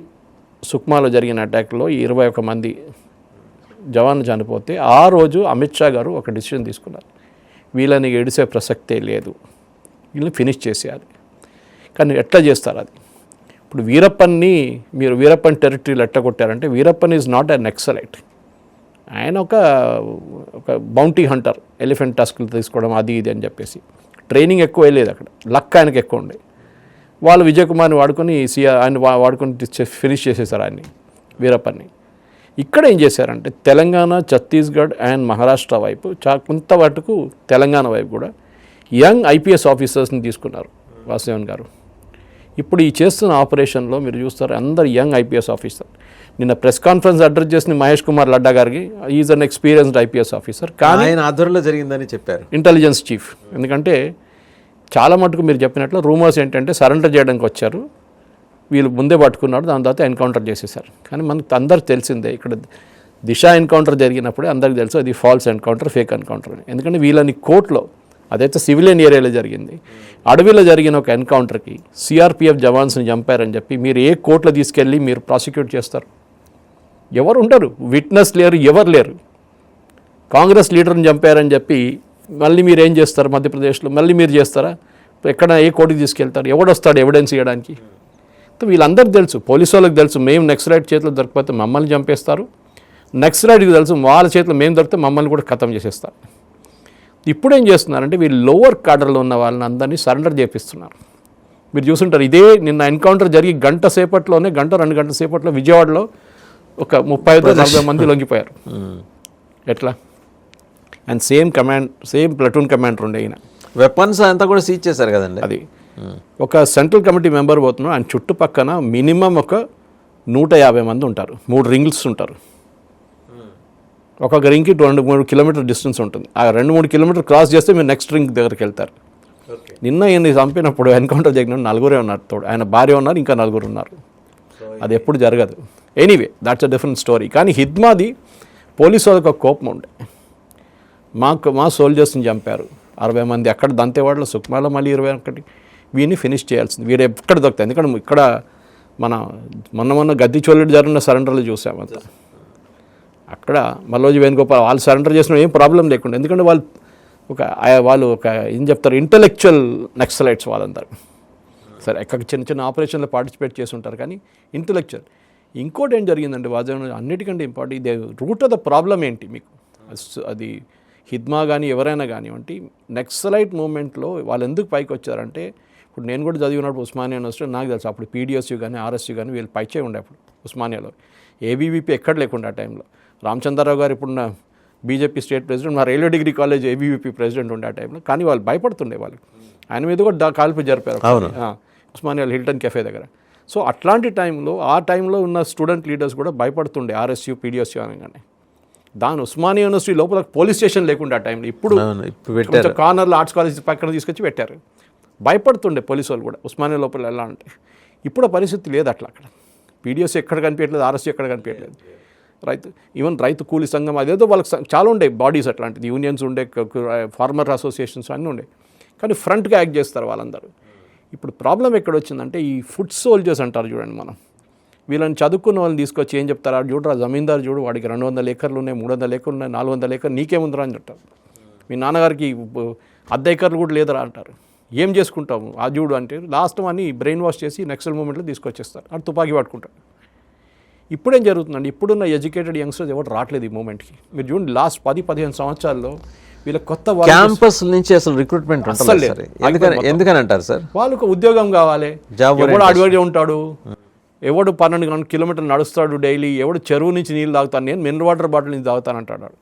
సుక్మాలో జరిగిన అటాక్లో 21 మంది జవాన్లు చనిపోతే ఆ రోజు అమిత్ షా గారు ఒక డిసిషన్ తీసుకున్నారు, వీళ్ళని ఏడిసే ప్రసక్తే లేదు, వీళ్ళని ఫినిష్ చేసేయాలి. కానీ ఎట్లా చేస్తారు అది? ఇప్పుడు మీరు వీరప్పన్ టెరిటరీలు ఎట్లా కొట్టారంటే, Veerappan is not a naxalite. ఆయన ఒక బౌంటీ హంటర్, ఎలిఫెంట్ టస్క్లు తీసుకోవడం అది ఇది అని చెప్పేసి ట్రైనింగ్ ఎక్కువ వేయలేదు అక్కడ, లక్ ఆయనకు ఎక్కువ ఉండే. వాళ్ళు విజయ్ కుమార్ని వాడుకొని ఆయన వాడుకొని ఫినిష్ చేసేసారు ఆయన్ని, వీరప్పన్ని. ఇక్కడ ఏం చేశారంటే తెలంగాణ, ఛత్తీస్గఢ్ అండ్ మహారాష్ట్ర వైపు కొంత మటుకు తెలంగాణ వైపు కూడా యంగ్ ఐపీఎస్ ఆఫీసర్స్ని తీసుకున్నారు వాసుదేవన్ గారు. ఇప్పుడు ఈ చేస్తున్న ఆపరేషన్లో మీరు చూస్తారు అందరు యంగ్ ఐపీఎస్ ఆఫీసర్. నిన్న ప్రెస్ కాన్ఫరెన్స్ అడ్రస్ చేసిన మహేష్ కుమార్ లడ్డా గారికి, is an experienced IPS officer, కానీ ఆయన ఆధ్వర్యంలో జరిగిందని చెప్పారు, ఇంటెలిజెన్స్ చీఫ్. ఎందుకంటే చాలా మటుకు మీరు చెప్పినట్లు రూమర్స్ ఏంటంటే సరెండర్ చేయడానికి వచ్చారు, వీళ్ళు ముందే పట్టుకున్నాడు, దాని తర్వాత ఎన్కౌంటర్ చేసేసారు. కానీ మనకు అందరికి తెలిసిందే, ఇక్కడ దిశ ఎన్కౌంటర్ జరిగినప్పుడే అందరికీ తెలుసు అది ఫాల్స్ ఎన్కౌంటర్, ఫేక్ ఎన్కౌంటర్ అని. ఎందుకంటే వీళ్ళని కోర్టులో, అదైతే సివిలియన్ ఏరియాలో జరిగింది, అడవిలో జరిగిన ఒక ఎన్కౌంటర్కి సిఆర్పిఎఫ్ జవాన్స్ని చంపారని చెప్పి మీరు ఏ కోర్టులో తీసుకెళ్ళి మీరు ప్రాసిక్యూట్ చేస్తారు? ఎవరు ఉంటారు? విట్నెస్ లేరు, ఎవరు లేరు. కాంగ్రెస్ లీడర్ని చంపారని చెప్పి మళ్ళీ మీరు ఏం చేస్తారు? మధ్యప్రదేశ్లో మళ్ళీ మీరు చేస్తారా? ఎక్కడ ఏ కోర్టుకి తీసుకెళ్తారు? ఎవడొస్తాడు ఎవిడెన్స్ ఇవ్వడానికి? వీళ్ళందరికీ తెలుసు, పోలీసు వాళ్ళకి తెలుసు, మేము నెక్సలైట్ చేతిలో దొరికిపోతే మమ్మల్ని చంపేస్తారు. నెక్సలైట్కి తెలుసు వాళ్ళ చేతిలో మేము దొరికితే మమ్మల్ని కూడా ఖతం చేసేస్తారు. ఇప్పుడు ఏం చేస్తున్నారంటే వీళ్ళు లోవర్ కార్డర్లో ఉన్న వాళ్ళని అందరినీ సరెండర్ చేపిస్తున్నారు. మీరు చూసుంటారు, ఇదే నిన్న ఎన్కౌంటర్ జరిగి గంట సేపట్లోనే 2 గంటల సేపట్లో విజయవాడలో ఒక 35-40 మంది లొంగిపోయారు. ఎట్లా? అండ్ సేమ్ ప్లటూన్ కమాండర్ ఉండే ఈయన. వెపన్స్ అంతా కూడా సీజ్ చేశారు కదండి. అది ఒక సెంట్రల్ కమిటీ మెంబర్ పోతున్నాడు, ఆయన చుట్టుపక్కన మినిమం ఒక 150 మంది ఉంటారు. 3 రింగ్స్ ఉంటారు. ఒక్కొక్క రింగ్కి 2-3 కిలోమీటర్ డిస్టెన్స్ ఉంటుంది. ఆ 2-3 కిలోమీటర్ క్రాస్ చేస్తే మీరు నెక్స్ట్ రింగ్ దగ్గరికి వెళ్తారు. నిన్న ఈయన చంపినప్పుడు ఎన్కౌంటర్ జరిగిన 4 ఉన్నారు తోడు, ఆయన భార్య ఉన్నారు, ఇంకా 4 ఉన్నారు. అది ఎప్పుడు జరగదు. Anyway that's a different story. కానీ హిద్మాది పోలీసు వాళ్ళకి ఒక కోపం ఉండే, మా సోల్జర్స్ని చంపారు 60 మంది, అక్కడ దంతేవాడలో సుక్మాలో మళ్ళీ 21. వీడిని ఫినిష్ చేయాల్సింది. వీడు ఎక్కడ దొరుకుతాయి? ఎందుకంటే ఇక్కడ మొన్న గద్ది చోళ్ళుడు జరిగిన సరెండర్లు చూసాం అంతా. అక్కడ మల్లోజీ వేణుగోపాల్ వాళ్ళు సరెండర్ చేసిన ఏం ప్రాబ్లం లేకుండా, ఎందుకంటే వాళ్ళు ఒక ఏం చెప్తారు, ఇంటలెక్చువల్ నక్సలైట్స్ వాళ్ళందరూ. సరే ఎక్కడ చిన్న ఆపరేషన్లో పార్టిసిపేట్ చేసి ఉంటారు, కానీ ఇంటలెక్చువల్. ఇంకోటి ఏం జరిగిందండి వాజేవన్, అన్నిటికంటే ఇంపార్టెంట్, ఇది రూట్ ఆఫ్ ద ప్రాబ్లం ఏంటి మీకు? అది హిద్మా కానీ ఎవరైనా కానివ్వండి, నక్సలైట్ మూమెంట్లో వాళ్ళు ఎందుకు పైకి వచ్చారంటే, ఇప్పుడు నేను కూడా చదివినప్పుడు ఉస్మానియా యూనివర్సిటీ నాకు తెలుసు, అప్పుడు పీడిఎస్యూ కానీ ఆర్ఎస్యూ కానీ వీళ్ళు పైచే ఉండే అప్పుడు ఉస్మానియాలో. ఏబీవీపీ ఎక్కడ లేకుండా ఆ టైంలో. రామచంద్రరావు గారు ఇప్పుడున్న బీజేపీ స్టేట్ ప్రెసిడెంట్, మా railway degree college ABVP president ఉండే ఆ టైంలో. కానీ వాళ్ళు భయపడుతుండే, వాళ్ళు ఆయన మీద కూడా కాల్పు జరిపారు ఉస్మానియాలో హిల్టన్ కెఫే దగ్గర. సో అట్లాంటి టైంలో ఆ టైంలో ఉన్న స్టూడెంట్ లీడర్స్ కూడా భయపడుతుండే, ఆర్ఎస్యూ పీడిఎస్యూ అనగానే. దాని ఉస్మానియా యూనివర్సిటీ లోపల పోలీస్ స్టేషన్ లేకుండా ఆ టైంలో, ఇప్పుడు కార్నర్లో ఆర్ట్స్ కాలేజ్ పక్కన తీసుకొచ్చి పెట్టారు. భయపడుతుండే పోలీసు వాళ్ళు కూడా ఉస్మానియా లోపల ఎలా అంటే. ఇప్పుడు పరిస్థితి లేదు అట్లా. అక్కడ పీడిఎస్ ఎక్కడ కనిపించట్లేదు, ఆర్ఎస్యూ ఎక్కడ కనిపించట్లేదు. రైతు కూలీ సంఘం అదేదో వాళ్ళకి చాలా ఉండే బాడీస్, అట్లాంటిది యూనియన్స్ ఉండే, ఫార్మర్ అసోసియేషన్స్ అన్నీ ఉండే, కానీ ఫ్రంట్గా యాక్ట్ చేస్తారు వాళ్ళందరూ. ఇప్పుడు ప్రాబ్లం ఎక్కడ వచ్చిందంటే ఈ ఫుడ్ సోల్జర్స్ అంటారు చూడండి, మనం వీళ్ళని చదువుకున్న వాళ్ళని తీసుకొచ్చి ఏం చెప్తారు, చూడరా జమీందారు చూడు, వాడికి 200 ఎకర్లు ఉన్నాయి, 300 ఎకర్లు ఉన్నాయి, 400 ఎకర్లు, నీకేముందిరా అని చెప్తారు. మీ నాన్నగారికి 10 ఎకర్లు కూడా లేదరా అంటారు. ఏం చేసుకుంటాము ఆ చూడు అంటే లాస్ట్ అని బ్రెయిన్ వాష్ చేసి నక్సల్ మూమెంట్లో తీసుకొచ్చేస్తారు. అది తుపాకీ పట్టుకుంటారు. ఇప్పుడేం జరుగుతుందండి, ఇప్పుడున్న ఎడ్యుకేటెడ్ యంగ్స్టర్స్ ఎవరు రావట్లేదు ఈ మూమెంట్కి. మీరు చూడండి లాస్ట్ 10-15 సంవత్సరాల్లో వీళ్ళ కొత్త క్యాంపస్ నుంచి అసలు రిక్రూట్మెంట్ ఎందుకని అంటారు సార్? వాళ్ళకు ఉద్యోగం కావాలి, ఎవడు అడిగి ఉంటాడు, ఎవడు 12 కిలోమీటర్లు నడుస్తాడు డైలీ, ఎవడు చెరువు నుంచి నీళ్ళు తాగుతాను, నేను మినరల్ వాటర్ బాటిల్ నుంచి తాగుతానంటాడు.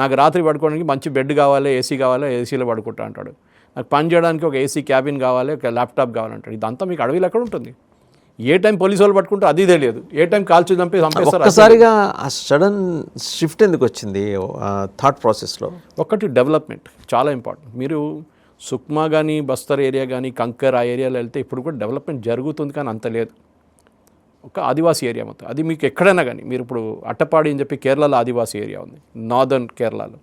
నాకు రాత్రి పడుకోవడానికి మంచి బెడ్ కావాలి, ఏసీ కావాలి, ఏసీలో పడుకుంటా అంటాడు. నాకు పని చేయడానికి ఒక ఏసీ క్యాబిన్ కావాలి, ఒక ల్యాప్టాప్ కావాలంటాడు. ఇదంతా మీకు అడవిలో ఎక్కడ ఉంటుంది? ఏ టైం పోలీసు వాళ్ళు పట్టుకుంటే అది తెలియదు, ఏ టైం కాల్చి చంపేస్తారు. ఒక్కసారిగా ఆ సడన్ షిఫ్ట్ ఎందుకు వచ్చింది థాట్ ప్రాసెస్లో? ఒకటి డెవలప్మెంట్ చాలా ఇంపార్టెంట్. మీరు సుక్మా కానీ బస్తర్ ఏరియా కానీ కంకర్ ఆ ఏరియాలో వెళ్తే ఇప్పుడు కూడా డెవలప్మెంట్ జరుగుతుంది, కానీ అంత లేదు. ఒక ఆదివాసీ ఏరియా మొత్తం, అది మీకు ఎక్కడైనా కానీ మీరు ఇప్పుడు అట్టపాడి అని చెప్పి కేరళలో ఆదివాసీ ఏరియా ఉంది, నార్దర్న్ కేరళలో,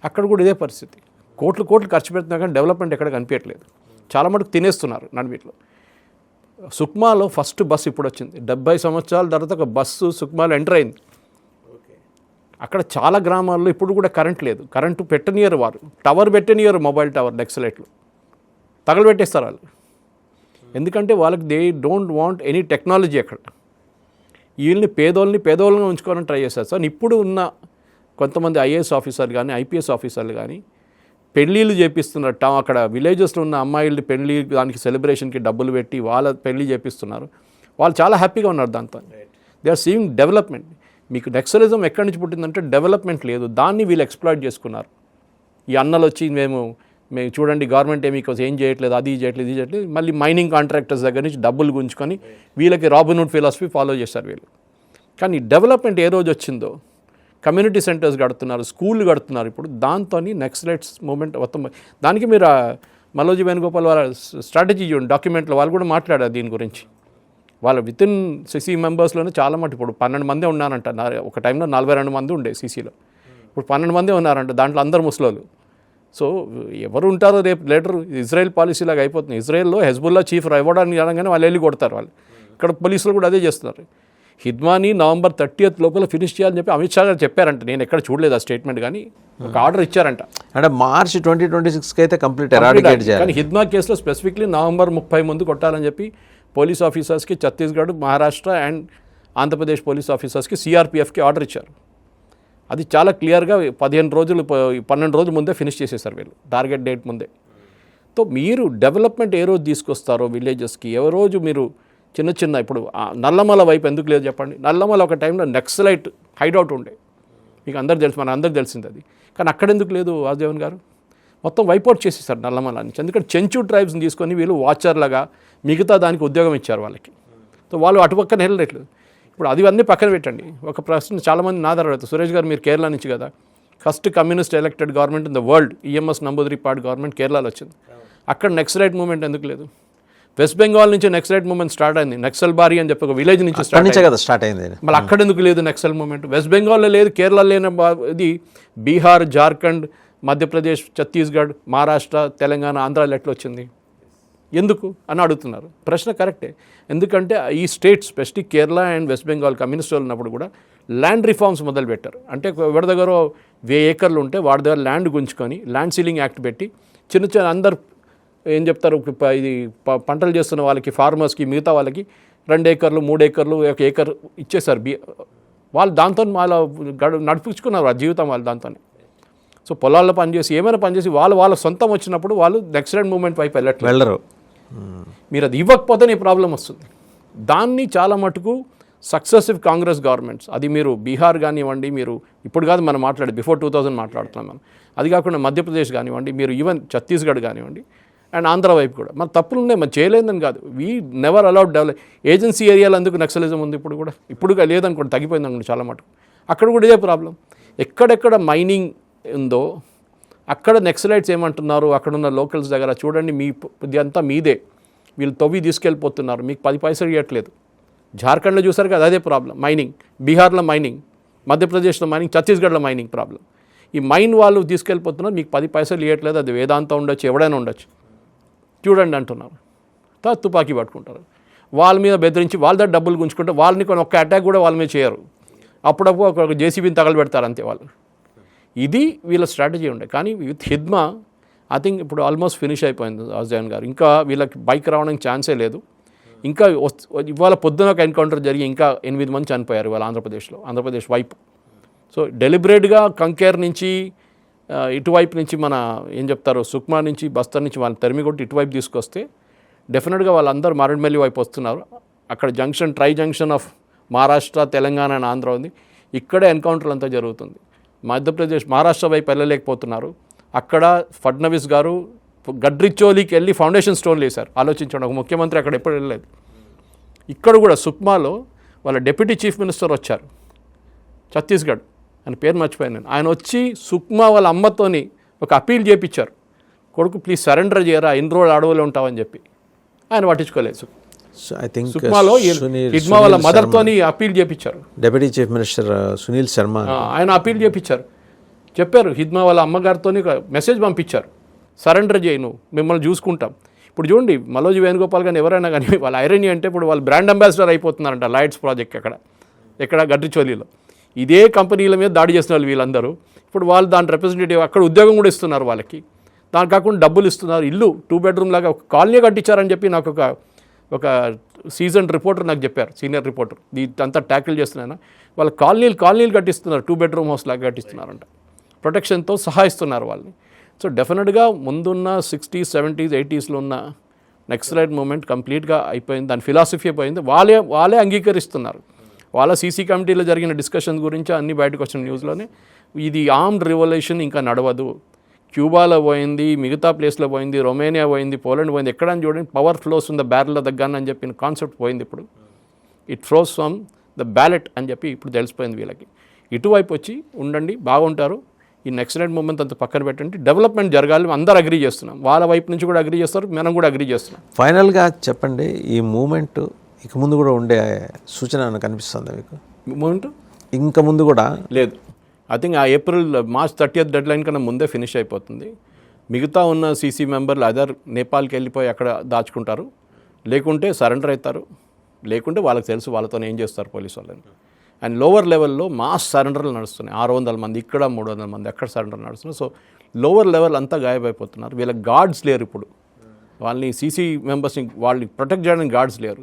అక్కడ కూడా ఇదే పరిస్థితి. కోట్లు ఖర్చు పెడుతున్నా కానీ డెవలప్మెంట్ ఎక్కడ కనిపించట్లేదు. చాలా మటుకు తినేస్తున్నారు నడిమిట్లో. సుక్మాలో ఫస్ట్ బస్సు ఇప్పుడు వచ్చింది, 70 సంవత్సరాల తర్వాత ఒక బస్సు సుక్మాలో ఎంటర్ అయింది. అక్కడ చాలా గ్రామాల్లో ఇప్పుడు కూడా కరెంట్ లేదు, కరెంటు పెట్టనియరు, వారు టవర్ పెట్టనియరు, మొబైల్ టవర్ నక్సలైట్లు తగలబెట్టేస్తారు వాళ్ళు. ఎందుకంటే వాళ్ళకి they don't want any technology. అక్కడ వీళ్ళని పేదోళ్ళని ఉంచుకోవాలని ట్రై చేస్తారు. సో ఇప్పుడు ఉన్న కొంతమంది ఐఏఎస్ ఆఫీసర్లు కానీ ఐపీఎస్ ఆఫీసర్లు కానీ పెళ్ళిళ్ళు చేపిస్తున్నారు. అక్కడ విలేజెస్లో ఉన్న అమ్మాయిలు పెళ్ళి దానికి సెలబ్రేషన్కి డబ్బులు పెట్టి వాళ్ళ పెళ్ళి చేపిస్తున్నారు. వాళ్ళు చాలా హ్యాపీగా ఉన్నారు దాంతో. They are seeing development. మీకు నక్సలిజం ఎక్కడి నుంచి పుట్టిందంటే డెవలప్మెంట్ లేదు, దాన్ని వీళ్ళు ఎక్స్ప్లాయిట్ చేసుకున్నారు. ఈ అన్నలు వచ్చి మేము చూడండి గవర్నమెంట్ ఏం చేయట్లేదు, అది చేయట్లేదు, మళ్ళీ మైనింగ్ కాంట్రాక్టర్స్ దగ్గర నుంచి డబ్బులు గుంజుకొని వీళ్ళకి రాబిన్హుడ్ ఫిలాసఫీ ఫాలో చేస్తారు వీళ్ళు. కానీ డెవలప్మెంట్ ఏ రోజు వచ్చిందో, కమ్యూనిటీ సెంటర్స్ కడుతున్నారు, స్కూళ్ళు కడుతున్నారు. ఇప్పుడు దాంతో నక్సలైట్స్ మూమెంట్ మొత్తం. దానికి మీరు మల్లోజీ వేణుగోపాల్ వాళ్ళ స్ట్రాటజీ చూడండి, డాక్యుమెంట్లో వాళ్ళు కూడా మాట్లాడారు దీని గురించి. వాళ్ళ వితిన్ సిసి మెంబర్స్లోనే చాలా మటు ఇప్పుడు 12 మందే ఉన్నారంట. ఒక టైంలో 42 మంది ఉండే సీసీలో, ఇప్పుడు 12 మందే ఉన్నారంట. దాంట్లో అందరు ముసలోళ్ళు. సో ఎవరు ఉంటారో రేపు లేటర్ ఇజ్రాయెల్ పాలసీ లాగా అయిపోతుంది. ఇజ్రాయెల్లో హెజ్బుల్లా చీఫ్ ఇవ్వడానికి అనగానే వాళ్ళు వెళ్ళి కొడతారు వాళ్ళు. ఇక్కడ పోలీసులు కూడా అదే చేస్తున్నారు. హిద్మాని నవంబర్ 30th లోపల ఫినిష్ చేయాలని చెప్పి అమిత్ షా గారు చెప్పారంట. నేను ఎక్కడ చూడలేదు ఆ స్టేట్మెంట్, కానీ ఒక ఆర్డర్ ఇచ్చారంట. అంటే మార్చ్ 2026కి అయితే కంప్లీట్ ఎరాడికేట్ చేయాలి. కానీ హిద్మా కేసులో స్పెసిఫిక్లీ నవంబర్ 30 ముందు కొట్టాలని చెప్పి పోలీస్ ఆఫీసర్స్కి ఛత్తీస్గఢ్, మహారాష్ట్ర అండ్ ఆంధ్రప్రదేశ్ పోలీస్ ఆఫీసర్స్కి సిఆర్పిఎఫ్కి ఆర్డర్ ఇచ్చారు. అది చాలా క్లియర్గా 12 రోజుల ముందే ఫినిష్ చేసేసారు వీళ్ళు, టార్గెట్ డేట్ ముందే. సో మీరు డెవలప్మెంట్ ఏ రోజు తీసుకొస్తారో విలేజెస్కి, ఏ రోజు మీరు చిన్న ఇప్పుడు నల్లమల వైపు ఎందుకు లేదు చెప్పండి. నల్లమల ఒక టైంలో నక్సలైట్ హైడౌట్ ఉండే, మీకు అందరు తెలుసు, మన అందరికి తెలిసింది అది. కానీ అక్కడ ఎందుకు లేదు వాసుదేవన్ గారు? మొత్తం వైపౌట్ చేసేసారు నల్లమల నుంచి. ఎందుకంటే చెంచు ట్రైబ్స్ని తీసుకొని వీళ్ళు వాచర్లుగా మిగతా దానికి ఉద్యోగం ఇచ్చారు వాళ్ళకి. సో వాళ్ళు అటుపక్కన వెళ్ళట్లేదు. ఇప్పుడు అది అన్నీ పక్కన పెట్టండి. ఒక ప్రశ్న చాలామంది నా దగ్గర అడుగుతారు, సురేష్ గారు మీరు కేరళ నుంచి కదా, first communist elected government in the world EMS Namboodiripad government కేరళలో వచ్చింది. అక్కడ నక్సలైట్ మూవ్మెంట్ ఎందుకు లేదు? వెస్ట్ బెంగాల్ నుంచి నక్సలైట్ మూవ్మెంట్ స్టార్ట్ అయింది. నక్సల్ బారీ అని చెప్పి ఒక విలేజ్ నుంచి స్టార్ట్ అయింది. మళ్ళీ అక్కడ ఎందుకు లేదు నక్సల్ మూవ్మెంట్? వెస్ట్ బెంగాల్లో లేదు, కేరళలో లేని ఇది బీహార్, జార్ఖండ్, మధ్యప్రదేశ్, ఛత్తీస్గఢ్, మహారాష్ట్ర, తెలంగాణ, ఆంధ్రాలో ఎట్లా వచ్చింది? ఎందుకు అని అడుగుతున్నారు. ప్రశ్న కరెక్టే. ఎందుకంటే ఈ states specially Kerala and west Bengal communist వాళ్ళు ఉన్నప్పుడు కూడా ల్యాండ్ రిఫార్మ్స్ మొదలుపెట్టారు. అంటే ఎవరి దగ్గర 1000 ఏకర్లు ఉంటే వాడి దగ్గర ల్యాండ్ గుంజుకొని ల్యాండ్ సీలింగ్ యాక్ట్ పెట్టి చిన్న అందరు ఏం చెప్తారు, ఇది పంటలు చేస్తున్న వాళ్ళకి, ఫార్మర్స్కి, మిగతా వాళ్ళకి 2 ఏకర్లు 3 ఏకర్లు 1 ఏకర్ ఇచ్చేసారు. వాళ్ళు దాంతో వాళ్ళ నడిపించుకున్నారు ఆ జీవితం వాళ్ళు దాంతోనే. సో పొలాల్లో పనిచేసి ఏమైనా పనిచేసి వాళ్ళ సొంతం వచ్చినప్పుడు వాళ్ళు నక్సలైట్ మూవ్మెంట్ వైపు వెళ్ళరు. మీరు అది ఇవ్వకపోతే నీ ప్రాబ్లం వస్తుంది. దాన్ని చాలా మటుకు సక్సెసివ్ కాంగ్రెస్ గవర్నమెంట్స్, అది మీరు బీహార్ కానివ్వండి, మీరు ఇప్పుడు కాదు మనం బిఫోర్ 2000 మాట్లాడుతున్నాం మనం, అది కాకుండా మధ్యప్రదేశ్ కానివ్వండి, మీరు ఈవెన్ ఛత్తీస్గఢ్ కానివ్వండి అండ్ ఆంధ్ర వైపు కూడా మన తప్పులు ఉన్నాయి, మనం చేయలేదని కాదు. We never allowed develop. Agency ఏరియాలో అందుకు నక్సలిజం ఉంది ఇప్పుడు లేదనుకోండి, తగ్గిపోయింది అనుకోండి చాలా మటుకు. అక్కడ కూడా ఇదే ప్రాబ్లం. ఎక్కడెక్కడ మైనింగ్ ఉందో అక్కడ నక్సలైట్స్ ఏమంటున్నారు, అక్కడున్న లోకల్స్ దగ్గర చూడండి, ఇది అంతా మీదే, వీళ్ళు తవ్వి తీసుకెళ్ళిపోతున్నారు, మీకు 10 పైసలు ఇవ్వట్లేదు. జార్ఖండ్లో చూసారు కదా అదే ప్రాబ్లం, మైనింగ్. బీహార్లో మైనింగ్, మధ్యప్రదేశ్లో మైనింగ్, ఛత్తీస్గఢ్లో మైనింగ్ ప్రాబ్లం. ఈ మైన్ వాళ్ళు తీసుకెళ్ళిపోతున్నారు, మీకు 10 పైసలు ఇవ్వట్లేదు. అది వేదాంతం ఉండొచ్చు, ఎవడైనా ఉండొచ్చు, చూడండి అంటున్నారు. తుపాకీ పట్టుకుంటారు, వాళ్ళ మీద బెదిరించి వాళ్ళ దగ్గర డబ్బులు గుంజుకుంటే వాళ్ళని కొన్ని ఒక్క అటాక్ కూడా వాళ్ళ మీద చేయరు. అప్పుడప్పుడు ఒక జేసీబీని తగలబెడతారు అంతే వాళ్ళు. ఇది వీళ్ళ స్ట్రాటజీ ఉండే. కానీ విత్ హిద్మా ఐ థింక్ ఇప్పుడు ఆల్మోస్ట్ ఫినిష్ అయిపోయింది అజయన్ గారు. ఇంకా వీళ్ళకి బైక్ రావడానికి ఛాన్సే లేదు. ఇంకా ఇవాళ పొద్దున ఒక ఎన్కౌంటర్ జరిగి ఇంకా 8 మంది చనిపోయారు ఇవాళ ఆంధ్రప్రదేశ్ వైపు. సో డెలిబరేట్గా కంకేర్ నుంచి ఇటువైపు నుంచి మన ఏం చెప్తారు సుక్మా నుంచి బస్తర్ నుంచి వాళ్ళని తరిమికొట్టి ఇటువైపు తీసుకొస్తే డెఫినెట్గా వాళ్ళందరూ మారేడుమిల్లి వైపు వస్తున్నారు. అక్కడ tri junction of Maharashtra, Telangana and Andhra ఉంది. ఇక్కడే ఎన్కౌంటర్లు అంతా జరుగుతుంది. మహారాష్ట్ర వైపు వెళ్ళలేకపోతున్నారు. అక్కడ ఫడ్నవీస్ గారు గడ్రిచోలికి వెళ్ళి ఫౌండేషన్ స్టోన్లు వేశారు. ఆలోచించండి, ఒక ముఖ్యమంత్రి అక్కడ ఎప్పుడు వెళ్ళలేదు. ఇక్కడ కూడా సుక్మాలో వాళ్ళ డిప్యూటీ చీఫ్ మినిస్టర్ వచ్చారు, ఛత్తీస్గఢ్, ఆయన పేరు మర్చిపోయాను నేను. ఆయన వచ్చి సుక్మా వాళ్ళ అమ్మతోని ఒక అపీల్ చేయించారు, కొడుకు ప్లీజ్ సరెండర్ చేయరా, ఎన్ని రోజులు అడవులు ఉంటామని చెప్పి. ఆయన పట్టించుకోలేదు. సుక్మాలో హిద్మా వాళ్ళ మదర్తోని అపీల్ చేయించారు. Deputy chief minister Sunil Sharma ఆయన అపీల్ చేయించారు. చెప్పారు హిద్మా వాళ్ళ అమ్మగారితో మెసేజ్ పంపించారు, సరెండర్ చేయను, మిమ్మల్ని చూసుకుంటాం. ఇప్పుడు చూడండి మలోజీ వేణుగోపాల్ కానీ ఎవరైనా కానీ వాళ్ళ ఐరనీ అంటే ఇప్పుడు వాళ్ళు బ్రాండ్ అంబాసిడర్ అయిపోతున్నారంట లాయిడ్స్ ప్రాజెక్ట్ ఎక్కడ గడ్రిచోలీలో. ఇదే కంపెనీల మీద దాడి చేసిన వాళ్ళు వీళ్ళందరూ ఇప్పుడు వాళ్ళు దాని రిప్రజెంటేటివ్ అక్కడ ఉద్యోగం కూడా ఇస్తున్నారు వాళ్ళకి. దాని కాకుండా డబ్బులు ఇస్తున్నారు. ఇల్లు 2 bedroom లాగా ఒక కాలనీ కట్టించారని చెప్పి నాకు ఒక సీజన్ రిపోర్టర్ నాకు చెప్పారు, సీనియర్ రిపోర్టర్, అంతా ట్యాకిల్ చేస్తున్నాను. వాళ్ళ కాలనీలు కట్టిస్తున్నారు, 2 bedroom house లాగా కట్టిస్తున్నారంట, ప్రొటెక్షన్తో సహాయిస్తున్నారు వాళ్ళని. సో డెఫినెట్గా ముందున్న 60s, 70s, 80sలో ఉన్న నక్సలైట్ మూమెంట్ కంప్లీట్గా అయిపోయింది. దాని ఫిలాసఫీ అయిపోయింది. వాళ్ళే అంగీకరిస్తున్నారు. వాళ్ళ సీసీ కమిటీలో జరిగిన డిస్కషన్ గురించి అన్ని బయటకు వచ్చిన న్యూస్లోనే ఇది ఆర్మ్డ్ రివల్యూషన్ ఇంకా నడవదు. క్యూబాలో పోయింది, మిగతా ప్లేస్లో పోయింది, రొమేనియా పోయింది, పోలాండ్ పోయింది, ఎక్కడని చూడండి పవర్ ఫ్లోస్ ఉన్న బ్యారెల్ దగ్గర అని చెప్పిన కాన్సెప్ట్ పోయింది. ఇప్పుడు it flows from the ballot అని చెప్పి ఇప్పుడు తెలిసిపోయింది వీళ్ళకి. ఇటువైపు వచ్చి ఉండండి, బాగుంటారు. ఈ నక్సలైట్ మూవ్మెంట్ అంతా పక్కన పెట్టండి, డెవలప్మెంట్ జరగాలి, అందరూ అగ్రీ చేస్తున్నాం. వాళ్ళ వైపు నుంచి కూడా అగ్రీ చేస్తారు, మనం కూడా అగ్రీ చేస్తున్నాం. ఫైనల్గా చెప్పండి, ఈ మూమెంట్ ఇక ముందు కూడా ఉండే సూచన కనిపిస్తుంది మీకు? మూమెంట్ ఇంకా ముందు కూడా లేదు. ఐ థింక్ ఆ మార్చ్ 30th డెడ్ లైన్ కన్నా ముందే ఫినిష్ అయిపోతుంది. మిగతా ఉన్న సీసీ మెంబర్లు అదర్ నేపాల్కి వెళ్ళిపోయి అక్కడ దాచుకుంటారు, లేకుంటే సరెండర్ అవుతారు, లేకుంటే వాళ్ళకి తెలుసు వాళ్ళతో ఏం చేస్తారు పోలీసు వాళ్ళని. అండ్ లోవర్ లెవెల్లో మాస్ సరెండర్లు నడుస్తున్నాయి. 600 మంది ఇక్కడ, 300 మంది అక్కడ సరెండర్ నడుస్తున్నారు. సో లోవర్ లెవెల్ అంతా గాయమైపోతున్నారు. వీళ్ళకి గార్డ్స్ లేరు ఇప్పుడు. వాళ్ళని సీసీ మెంబర్స్ని వాళ్ళని ప్రొటెక్ట్ చేయడానికి గార్డ్స్ లేరు.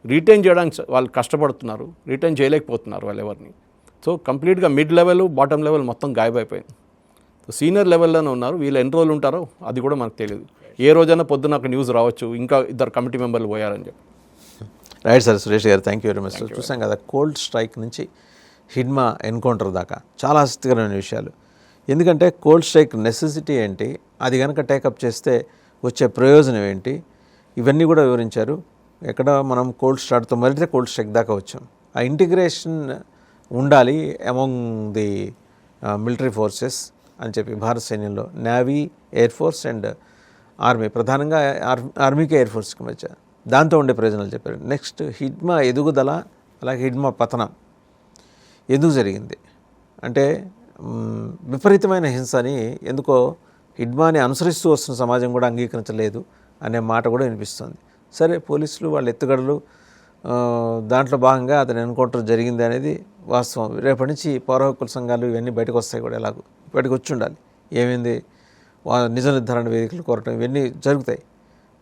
రిటైన్ చేయడానికి వాళ్ళు కష్టపడుతున్నారు, రిటైన్ చేయలేకపోతున్నారు వాళ్ళు ఎవరిని. సో కంప్లీట్గా మిడ్ లెవెల్, బాటమ్ లెవెల్ మొత్తం గాయమైపోయింది. సో సీనియర్ లెవెల్లోనే ఉన్నారు. వీళ్ళు ఎన్ని రోజులు ఉంటారో అది కూడా మనకు తెలియదు. ఏ రోజైనా పొద్దున్న ఒక న్యూస్ రావచ్చు, ఇంకా 2 కమిటీ మెంబర్లు పోయారని చెప్పి. రైట్ సార్, సురేష్ గారు, థ్యాంక్ యూ వెరీ మచ్. చూసాం కదా, కోల్డ్ స్ట్రైక్ నుంచి హిడ్మా ఎన్కౌంటర్ దాకా చాలా ఆసక్తికరమైన విషయాలు. ఎందుకంటే కోల్డ్ స్ట్రైక్ నెసెసిటీ ఏంటి, అది కనుక టేకప్ చేస్తే వచ్చే ప్రయోజనం ఏంటి, ఇవన్నీ కూడా వివరించారు. ఎక్కడ మనం కోల్డ్ స్టార్ట్తో మరితే కోల్డ్ స్ట్రైక్ దాకా వచ్చాం. ఆ ఇంటిగ్రేషన్ ఉండాలి అమాంగ్ ది మిలిటరీ ఫోర్సెస్ అని చెప్పి భారత సైన్యంలో navy, air force and army, ప్రధానంగా ఆర్మీకి ఎయిర్ ఫోర్స్కి మధ్య దాంతో ఉండే ప్రయోజనాలు చెప్పారు. నెక్స్ట్ హిడ్మా ఎదుగుదల, అలాగే హిడ్మా పతనం ఎందుకు జరిగింది అంటే విపరీతమైన హింసని ఎందుకో హిడ్మాని అనుసరిస్తూ వస్తున్న సమాజం కూడా అంగీకరించలేదు అనే మాట కూడా వినిపిస్తుంది. సరే, పోలీసులు వాళ్ళ ఎత్తుగడలు దాంట్లో భాగంగా అతను ఎన్కౌంటర్ జరిగింది అనేది వాస్తవం. రేపటి నుంచి పౌర హక్కుల సంఘాలు ఇవన్నీ బయటకు వస్తాయి కూడా, ఎలాగో ఇప్పటికి వచ్చి ఉండాలి. ఏమైంది, నిజ నిర్ధారణ వేదికలు కోరటం ఇవన్నీ జరుగుతాయి.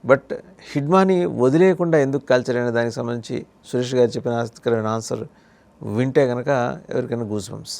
బట్ హిడ్మాని వదిలేయకుండా ఎందుకు కాల్చారనే దానికి సంబంధించి సురేష్ గారు చెప్పిన ఆసక్తికరమైన ఆన్సర్ వింటే కనుక ఎవరికైనా గూస్ బంప్స్.